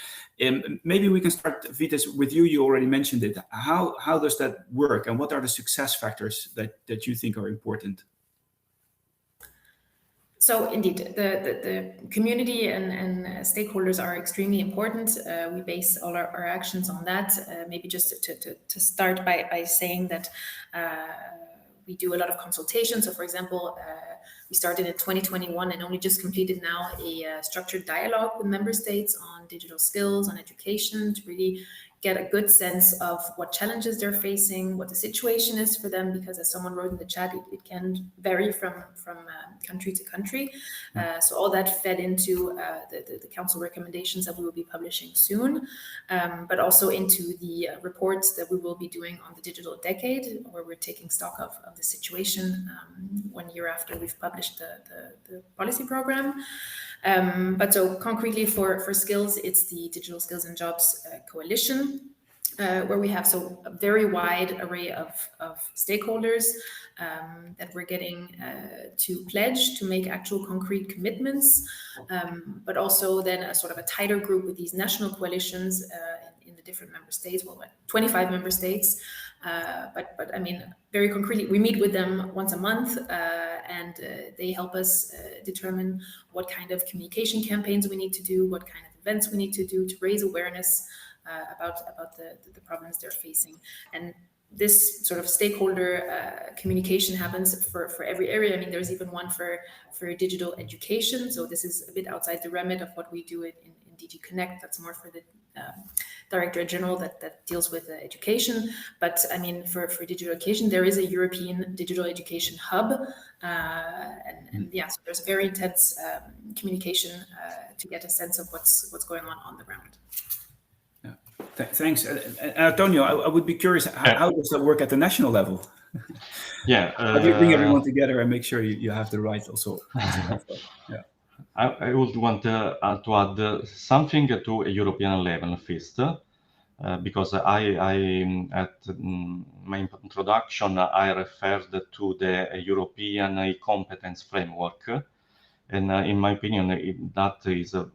Maybe we can start, Vitis, with you. You already mentioned it. How does that work, and what are the success factors that you think are important? So indeed, the community and stakeholders are extremely important. We base all our actions on that. Maybe just to start by saying that we do a lot of consultation. So for example, we started in 2021 and only just completed now a structured dialogue with member states on digital skills, on education, to really get a good sense of what challenges they're facing, what the situation is for them, because as someone wrote in the chat, it can vary from country to country. So all that fed into the council recommendations that we will be publishing soon, but also into the reports that we will be doing on the digital decade, where we're taking stock of the situation 1 year after we've published the policy program. But so concretely for skills, it's the Digital Skills and Jobs Coalition, where we have a very wide array of stakeholders that we're getting to pledge to make actual concrete commitments, but also then a sort of a tighter group with these national coalitions in the different member states, 25 member states. But I mean, very concretely, we meet with them once a month, and they help us determine what kind of communication campaigns we need to do, what kind of events we need to do to raise awareness about the problems they're facing. And this sort of stakeholder communication happens for every area. I mean, there's even one for digital education. So this is a bit outside the remit of what we do in DG Connect. That's more for the Director General that deals with education. But I mean, for digital education, there is a European digital education hub. And yeah, so there's very intense communication to get a sense of what's going on the ground. Thanks. Antonio, I would be curious, how does that work at the national level? Yeah. How do you bring everyone together and make sure you have the right also? Yeah. I would want to add something to a European level first, because I at my introduction, I referred to the European e-competence framework. And in my opinion, that is a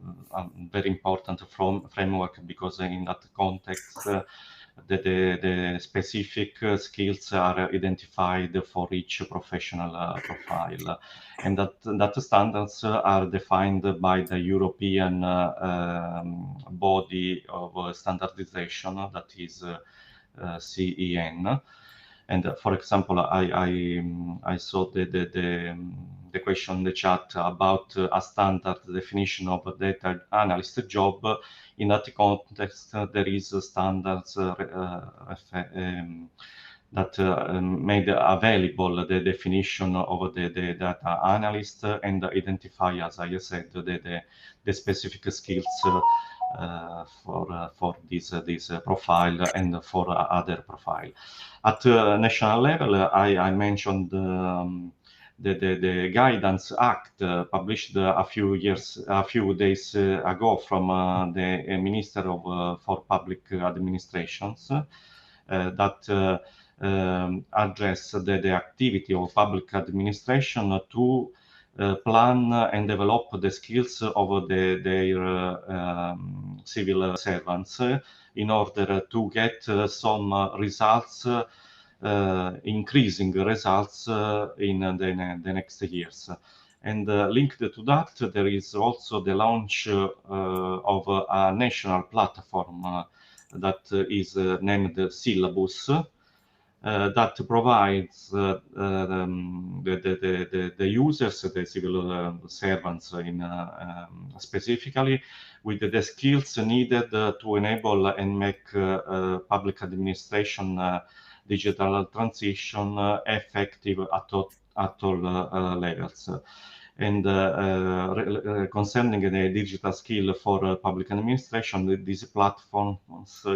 very important framework, because in that context, the specific skills are identified for each professional profile, and that standards are defined by the European body of standardization, that is CEN. And for example, I saw the question in the chat about a standard definition of a data analyst job. In that context, there is standards that made available the definition of the data analyst and identify, as I said, the specific skills for this profile and for other profile. At national level, I mentioned the Guidance Act published a few days ago from the Minister for Public Administrations that address the activity of public administration to plan and develop the skills of their civil servants in order to get some results, increasing results in the next years. And linked to that, there is also the launch of a national platform that is named Syllabus, that provides the users, the civil servants specifically, with the skills needed to enable and make public administration digital transition effective at all levels. And concerning the digital skill for public administration, this platform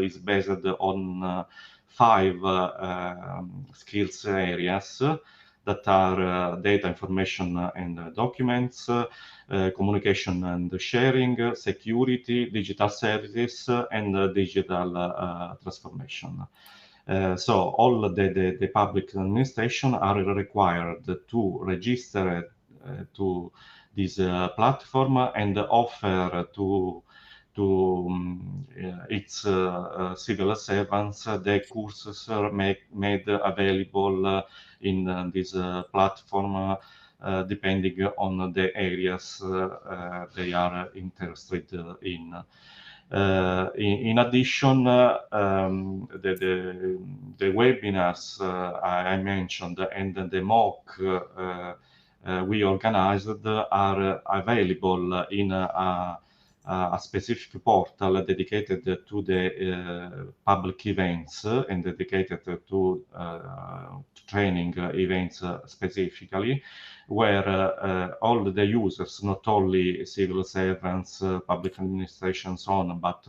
is based on 5 skills areas that are data information and documents, communication and sharing, security, digital services, and digital transformation. So all the public administration are required to register to this platform and offer to its civil servants the courses made available in this platform, depending on the areas they are interested in. In addition, the webinars I mentioned and the mock we organized are available in a specific portal dedicated to the public events and dedicated to training events specifically, where all the users, not only civil servants, public administration, so on, but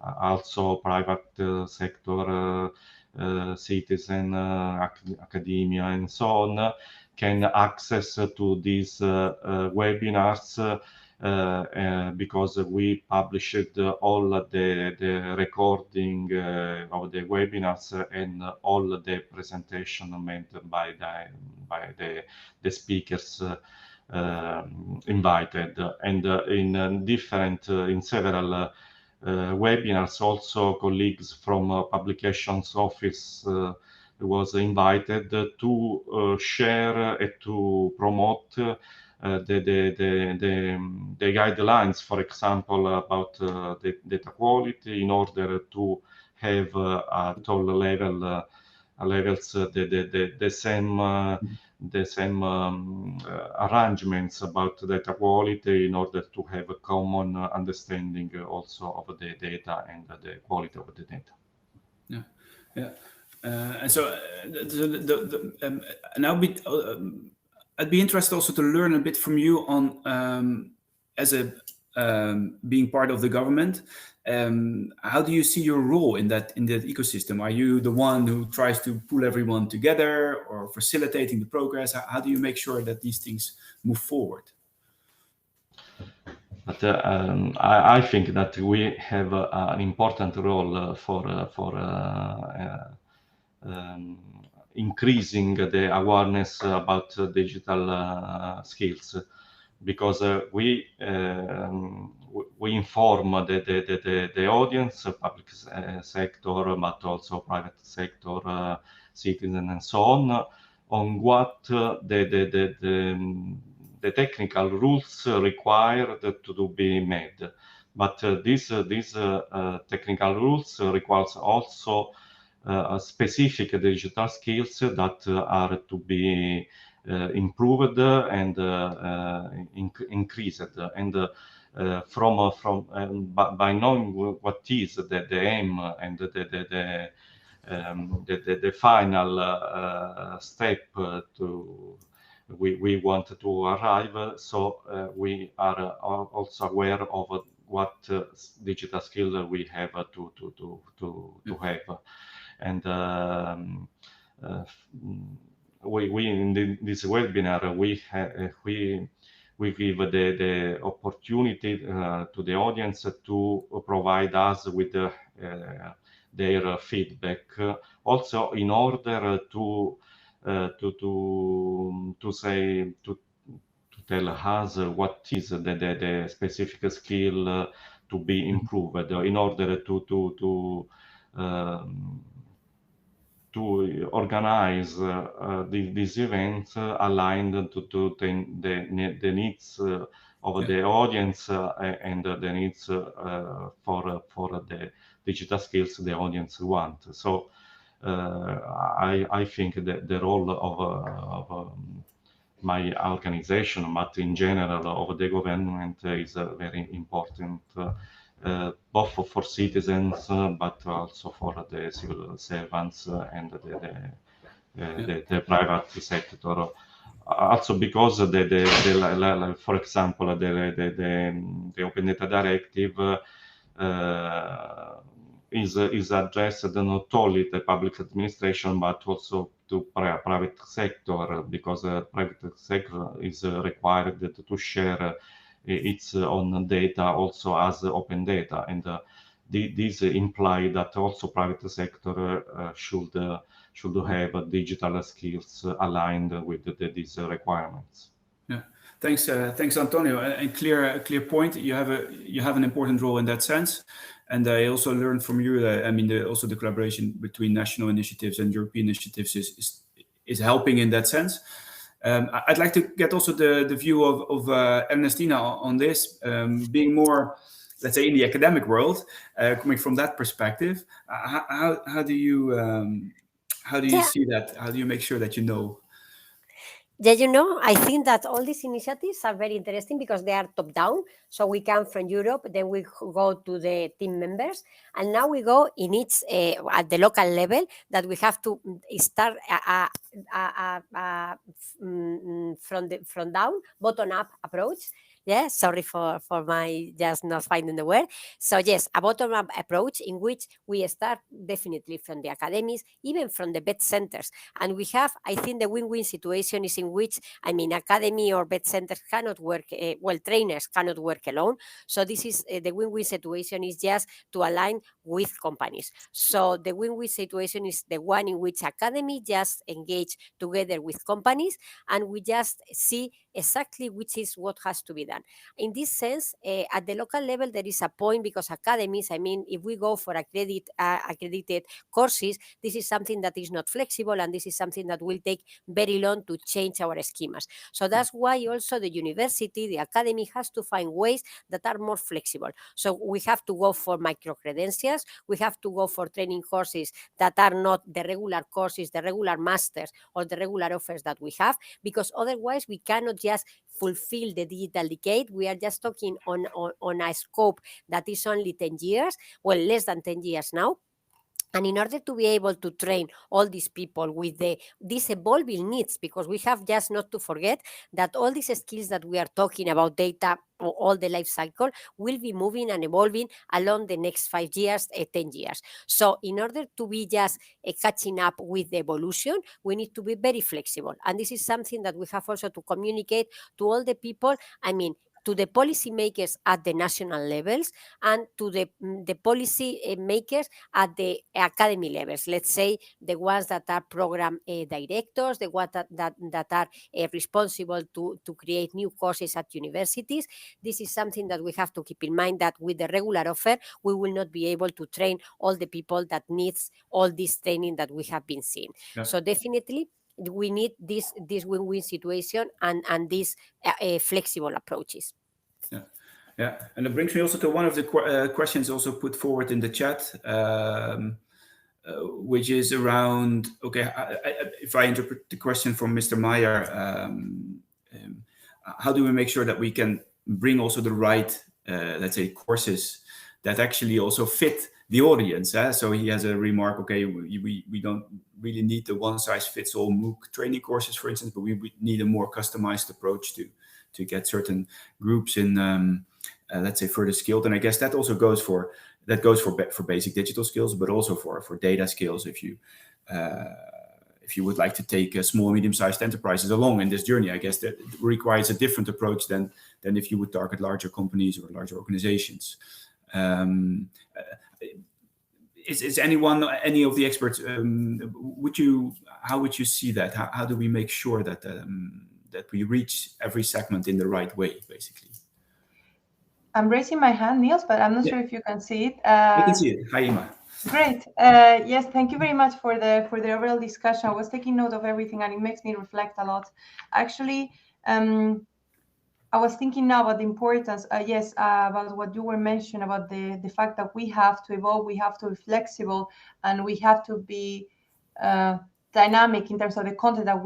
also private sector, citizen, academia, and so on, can access to these webinars because we published all the recording of the webinars and all the presentation made by the speakers invited. And in several webinars, also colleagues from publications office was invited to share and to promote the guidelines, for example, about the data quality, in order to have at all levels the same arrangements about data quality, in order to have a common understanding also of the data and the quality of the data. Yeah. And so now I'd be interested also to learn a bit from you on as a being part of the government How do you see your role in that ecosystem? Are you the one who tries to pull everyone together or facilitating the progress? How do you make sure that these things move forward? But I think that we have an important role for increasing the awareness about digital skills, because we inform the audience, public sector, but also private sector, citizen, and so on what the technical rules required to be made. But these technical rules requires also specific digital skills that are to be improved and increased. And by knowing what is the aim and the final step we want to arrive, so we are also aware of what digital skill we have to have. And we in this webinar we give the opportunity to the audience to provide us with their feedback, also in order to tell us what is the specific skill to be improved, in order to organize these events aligned to the needs of the audience and the needs for the digital skills the audience want. So I think that the role of my organization, but in general of the government, is very important, both for citizens, but also for the civil servants and the private sector. Also because for example, the Open Data Directive is addressed not only the public administration, but also to private sector, because private sector is required to share its own data also as open data, and these imply that also private sector should have digital skills aligned with these requirements. Yeah, thanks, Antonio. And clear point. You have an important role in that sense, and I also learned from you that also the collaboration between national initiatives and European initiatives is helping in that sense. I'd like to get also the view of Ernestina on this, being more, let's say, in the academic world, coming from that perspective. How do you see that? How do you make sure that you know? Yeah, I think that all these initiatives are very interesting because they are top down. So we come from Europe, then we go to the team members, and now we go in each at the local level, that we have to start from down, bottom up approach. Yeah, sorry for my just not finding the word. So yes, a bottom-up approach in which we start definitely from the academies, even from the vet centers. And we have, I think, the win-win situation is in which, academy or vet centers cannot work, trainers cannot work alone. So this is the win-win situation is just to align with companies. So the win-win situation is the one in which academy just engage together with companies, and we just see exactly which is what has to be done. In this sense, at the local level, there is a point because academies, if we go for accredited courses, this is something that is not flexible, and this is something that will take very long to change our schemas. So that's why also the university, the academy has to find ways that are more flexible. So we have to go for micro-credentials, we have to go for training courses that are not the regular courses, the regular masters, or the regular offers that we have, because otherwise we cannot just fulfill the digital decade. We are just talking on a scope that is only 10 years, well, less than 10 years now. And in order to be able to train all these people with these evolving needs, because we have just not to forget that all these skills that we are talking about, data, or all the life cycle, will be moving and evolving along the next 5 years, 10 years. So in order to be just catching up with the evolution, we need to be very flexible. And this is something that we have also to communicate to all the people. I mean, to the policymakers at the national levels and to the policy makers at the academy levels. Let's say the ones that are program directors, the ones that are responsible to create new courses at universities. This is something that we have to keep in mind, that with the regular offer, we will not be able to train all the people that needs all this training that we have been seeing. Yeah. So definitely, we need this win-win situation and these flexible approaches. Yeah, and it brings me also to one of the questions also put forward in the chat, which is around, okay, if I interpret the question from Mr. Meyer, how do we make sure that we can bring also the right, let's say, courses that actually also fit the audience? So he has a remark, okay, we don't really need the one-size-fits-all MOOC training courses, for instance, but we need a more customized approach to get certain groups in, let's say, further skilled. And I guess that also goes for basic digital skills, but also for data skills. If you would like to take small, medium-sized enterprises along in this journey, I guess that requires a different approach than if you would target larger companies or larger organizations. Is any of the experts? How would you see that? How do we make sure that we reach every segment in the right way, basically? I'm raising my hand, Niels, but I'm not sure if you can see it. I can see it. Hi, Ima. Great. Yes, thank you very much for the overall discussion. I was taking note of everything, and it makes me reflect a lot. Actually, I was thinking now about the importance, about what you were mentioning about the fact that we have to evolve, we have to be flexible, and we have to be dynamic in terms of the content that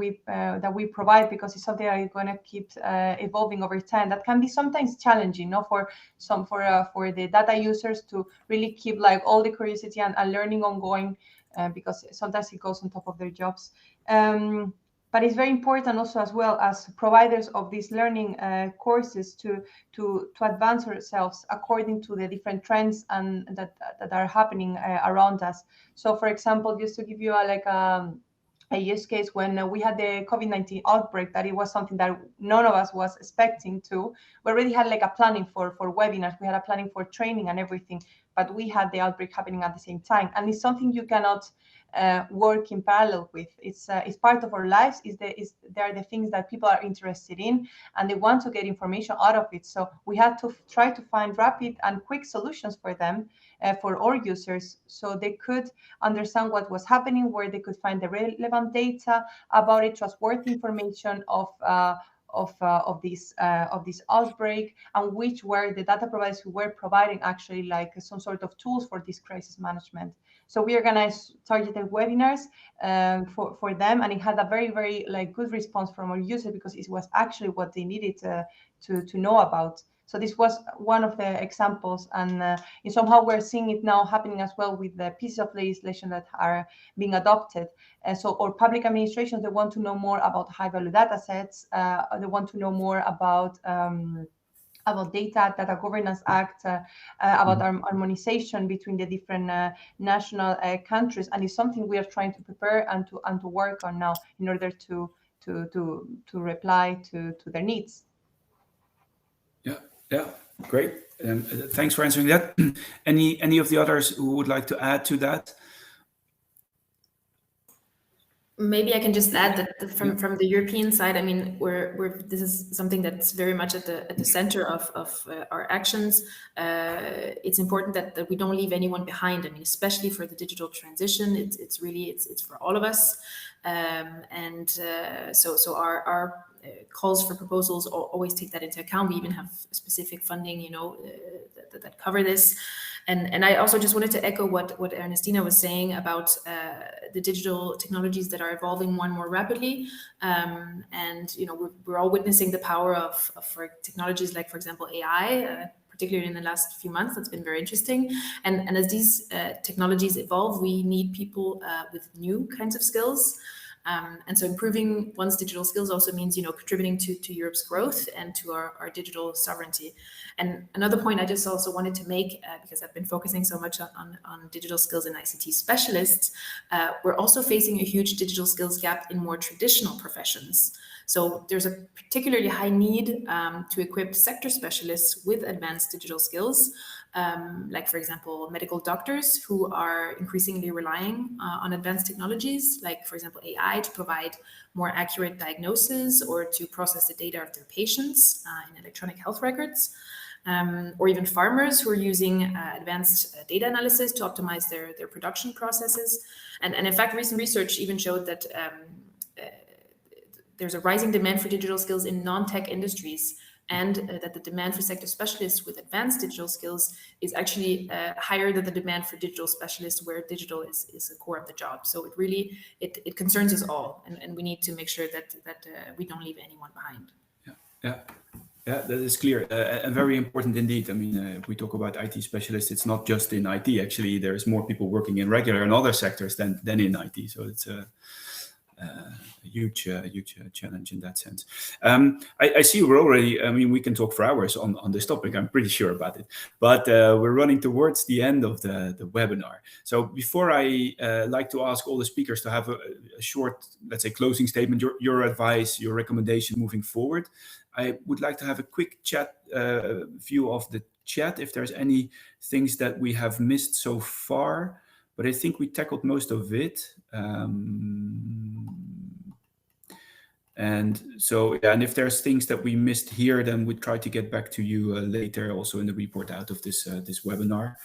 we provide, because it's something that is going to keep evolving over time. That can be sometimes challenging, for the data users to really keep like all the curiosity and learning ongoing, because sometimes it goes on top of their jobs. But it's very important also, as well as providers of these learning courses, to advance ourselves according to the different trends and that are happening around us. So, for example, just to give you a use case, when we had the COVID-19 outbreak, that it was something that none of us was expecting to. We already had like a planning for webinars, we had a planning for training and everything, but we had the outbreak happening at the same time, and it's something you cannot work in parallel with. It's part of our lives. There are the things that people are interested in, and they want to get information out of it. So we had to try to find rapid and quick solutions for them, for our users, so they could understand what was happening, where they could find the relevant data about it, trustworthy information of this outbreak, and which were the data providers who were providing actually like some sort of tools for this crisis management. So we organized targeted webinars for them, and it had a very, very like good response from our users, because it was actually what they needed to know about. So this was one of the examples, and somehow we're seeing it now happening as well with the pieces of legislation that are being adopted. So our public administrations, they want to know more about high-value data sets. They want to know more about data governance act, about harmonization between the different national countries, and it's something we are trying to prepare and to work on now in order to reply to their needs. Yeah, great. Thanks for answering that. Any of the others who would like to add to that? Maybe I can just add that from the European side, I mean, this is something that's very much at the center of our actions. It's important that we don't leave anyone behind. I mean, especially for the digital transition, it's really for all of us. So our calls for proposals always take that into account. We even have specific funding, that cover this. And I also just wanted to echo what Ernestina was saying about the digital technologies that are evolving more and more rapidly. And we're all witnessing the power of for technologies like, for example, AI, particularly in the last few months. That's been very interesting. And as these technologies evolve, we need people with new kinds of skills. And so improving one's digital skills also means, contributing to Europe's growth and to our digital sovereignty. And another point I just also wanted to make, because I've been focusing so much on digital skills and ICT specialists, we're also facing a huge digital skills gap in more traditional professions. So there's a particularly high need to equip sector specialists with advanced digital skills, like, for example, medical doctors who are increasingly relying on advanced technologies, like, for example, AI to provide more accurate diagnosis or to process the data of their patients in electronic health records. Or even farmers who are using advanced data analysis to optimize their production processes. And in fact, recent research even showed that there's a rising demand for digital skills in non-tech industries, and that the demand for sector specialists with advanced digital skills is actually higher than the demand for digital specialists where digital is the core of the job. So it concerns us all, and we need to make sure that we don't leave anyone behind. Yeah, that is clear and very important indeed. I mean, if we talk about IT specialists, it's not just in IT. Actually, there's more people working in regular and other sectors than in IT. So it's a huge challenge in that sense. I see we're already, I mean, we can talk for hours on this topic, I'm pretty sure about it, but we're running towards the end of the webinar. So before I like to ask all the speakers to have a short, let's say, closing statement, your advice, your recommendation moving forward, I would like to have a quick chat view of the chat, if there's any things that we have missed so far, but I think we tackled most of it. And so, yeah, and if there's things that we missed here, then we'll try to get back to you later, also in the report out of this webinar,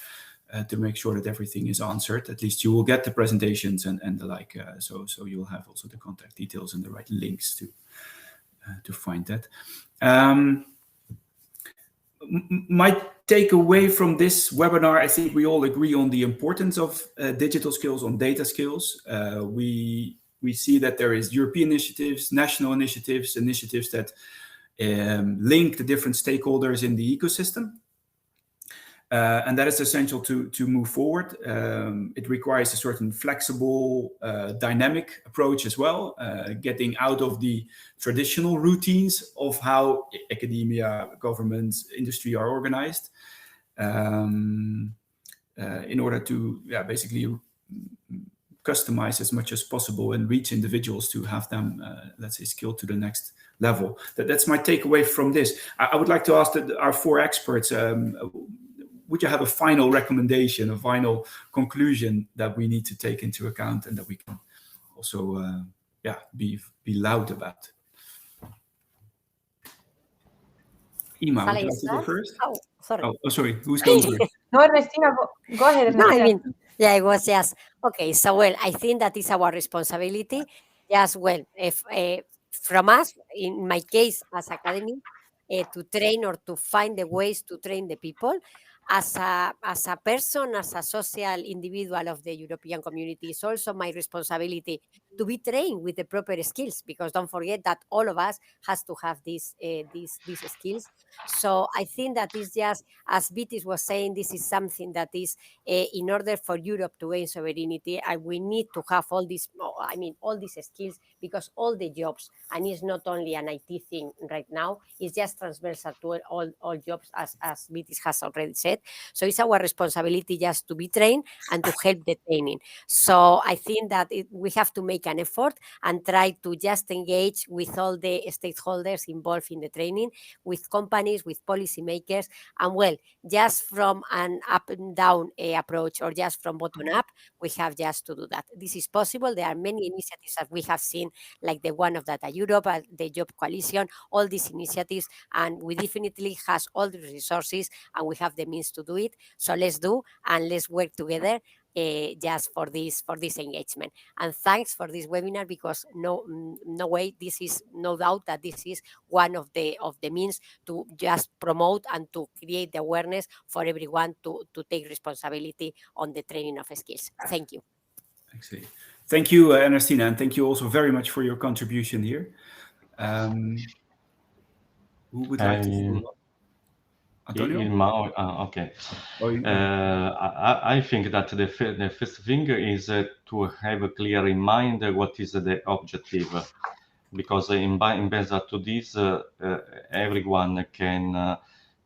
to make sure that everything is answered. At least you will get the presentations and the like, so you'll have also the contact details and the right links to find that. My takeaway from this webinar, I think we all agree on the importance of digital skills, on data skills. We see that there is European initiatives, national initiatives that link the different stakeholders in the ecosystem. And that is essential to move forward. It requires a certain flexible, dynamic approach as well, getting out of the traditional routines of how academia, governments, industry are organized, in order to basically customize as much as possible and reach individuals to have them, let's say, skilled to the next level. That's my takeaway from this. I would like to ask our four experts, would you have a final recommendation, a final conclusion that we need to take into account and that we can also be loud about? Ima, would you like to go first? Oh, sorry. Oh, sorry. Who's going first? No, Ernestina, go ahead, Ernestina. No, I mean, yeah, it was just, okay, so, well, I think that is our responsibility. Just, well, if from us, in my case, as academy, to train or to find the ways to train the people. As a person, as a social individual of the European community, it's also my responsibility to be trained with the proper skills, because don't forget that all of us has to have these skills. So I think that is just, as Vitis was saying, this is something that is in order for Europe to gain sovereignty, and we need to have all these skills, because all the jobs, and it's not only an IT thing right now, it's just transversal to all jobs, as Vitis has already said. So it's our responsibility just to be trained and to help the training. So I think that we have to make an effort and try to just engage with all the stakeholders involved in the training, with companies, with policymakers, and, well, just from an up and down approach, or just from bottom up, we have just to do that. This is possible. There are many initiatives that we have seen, like the one of Data Europa, the Job Coalition, all these initiatives, and we definitely has all the resources and we have the means to do it. So let's do, and let's work together just for this engagement. And thanks for this webinar, because no way, this is no doubt that this is one of the means to just promote and to create the awareness for everyone to take responsibility on the training of skills. Thank you. Excellent. Thank you, Ernestina, and thank you also very much for your contribution here. Who would like to follow up? Antonio? Okay. Oh, I think that the first thing is to have clear in mind what is the objective, because in base to this, everyone can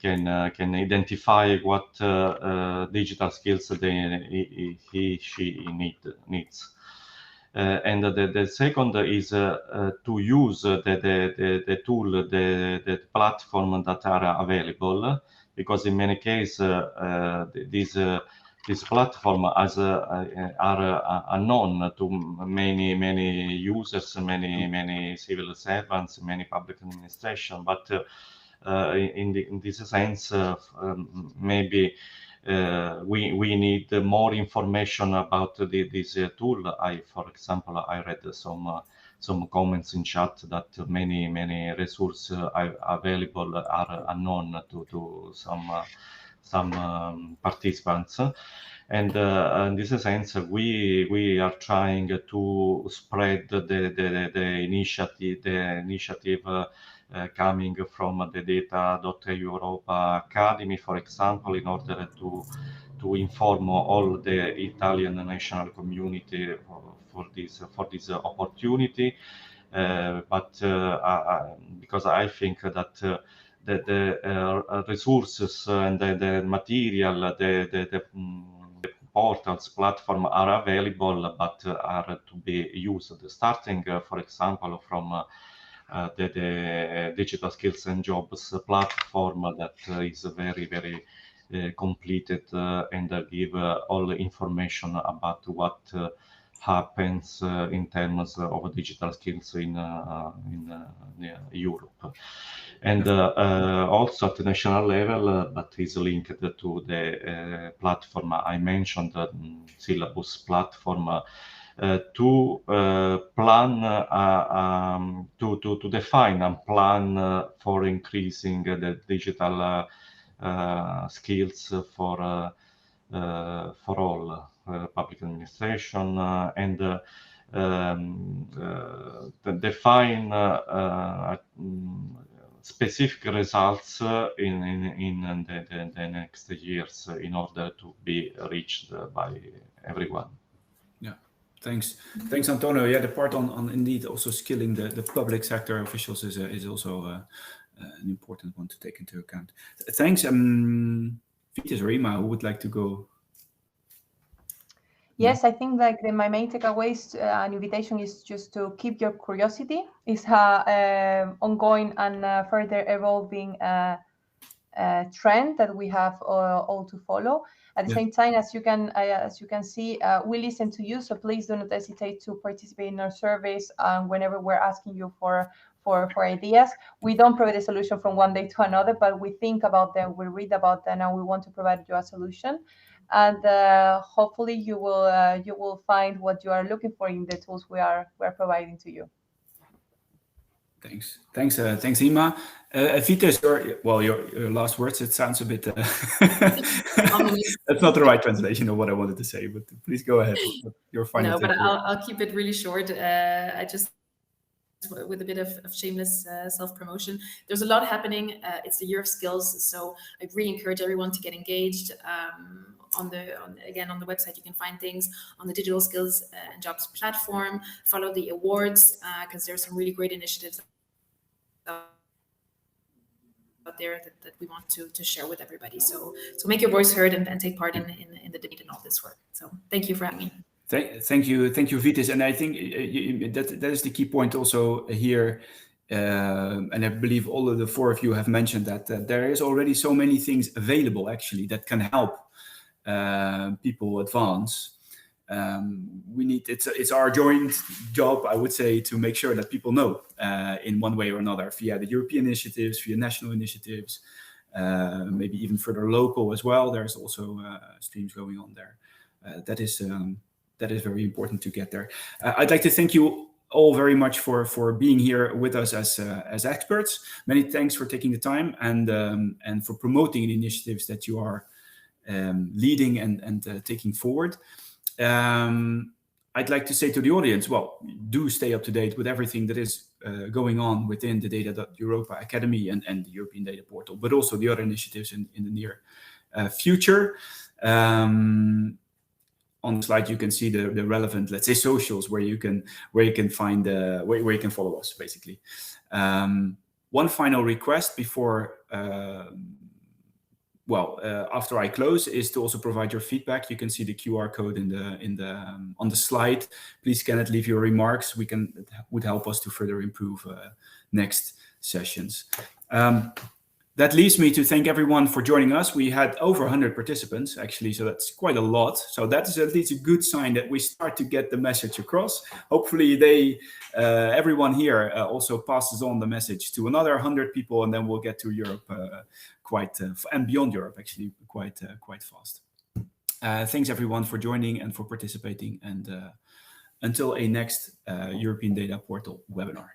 identify what digital skills she needs. And the second is to use the tool, the platform that are available, because in many cases this platform are unknown to many users, many civil servants, many public administration. But in this sense, maybe we need more information about this tool. For example, I read some comments in chat that many resources available are unknown to some participants. And in this sense, we are trying to spread the initiative coming from the data.europa Academy, for example, in order to inform all the Italian national community for this opportunity. But because I think that the resources and the material, the portals, platform are available, but are to be used. Starting, for example, from the digital skills and jobs platform that is very completed and give all the information about what happens in terms of digital skills in Europe. And also at the national level, but is linked to the platform I mentioned, the syllabus platform, to plan, to define a plan for increasing the digital skills for all public administration, and define specific results in the next years in order to be reached by everyone. Yeah, thanks, Antonio. Yeah, the part on indeed also skilling the public sector officials is also an important one to take into account. Thanks, Vitis or Ima, who would like to go? Yes, I think like my main takeaways and invitation is just to keep your curiosity. It's ongoing and further evolving trend that we have all to follow. At the same time, as you can see, we listen to you, so please do not hesitate to participate in our surveys whenever we're asking you for ideas. We don't provide a solution from one day to another, but we think about them, we read about them, and we want to provide you a solution. And hopefully you will find what you are looking for in the tools we're providing to you. Thanks, Ima. Vitis, your last words. It sounds a bit. That's not the right translation of what I wanted to say, but please go ahead. Your final. No, but I'll keep it really short. I just, with a bit of shameless self-promotion, there's a lot happening. It's the year of skills, so I really encourage everyone to get engaged. On the website you can find things on the digital skills and jobs platform. Follow the awards because there's some really great initiatives out there that we want to share with everybody. So make your voice heard and take part in the debate and all this work. So thank you for having me. Thank you, Vitis. And I think that is the key point also here. And I believe all of the four of you have mentioned that there is already so many things available actually that can help people advance. It's our joint job, I would say, to make sure that people know in one way or another via the European initiatives, via national initiatives, maybe even further local as well. There's also streams going on there. That is very important to get there. I'd like to thank you all very much for being here with us as experts. Many thanks for taking the time and for promoting the initiatives that you are leading and taking forward. I'd like to say to the audience, well, do stay up to date with everything that is going on within the data.europa Academy and the European Data Portal, but also the other initiatives in the near future. On the slide, you can see the relevant, let's say, socials where you can find where you can follow us, basically. One final request before after I close is to also provide your feedback. You can see the QR code on the slide. Please scan it, leave your remarks. Would help us to further improve next sessions. That leaves me to thank everyone for joining us. We had over 100 participants, actually, so that's quite a lot. So that is at least a good sign that we start to get the message across. Hopefully everyone here also passes on the message to another 100 people, and then we'll get to Europe and beyond Europe, actually, quite fast. Thanks everyone for joining and for participating, and until a next European Data Portal webinar.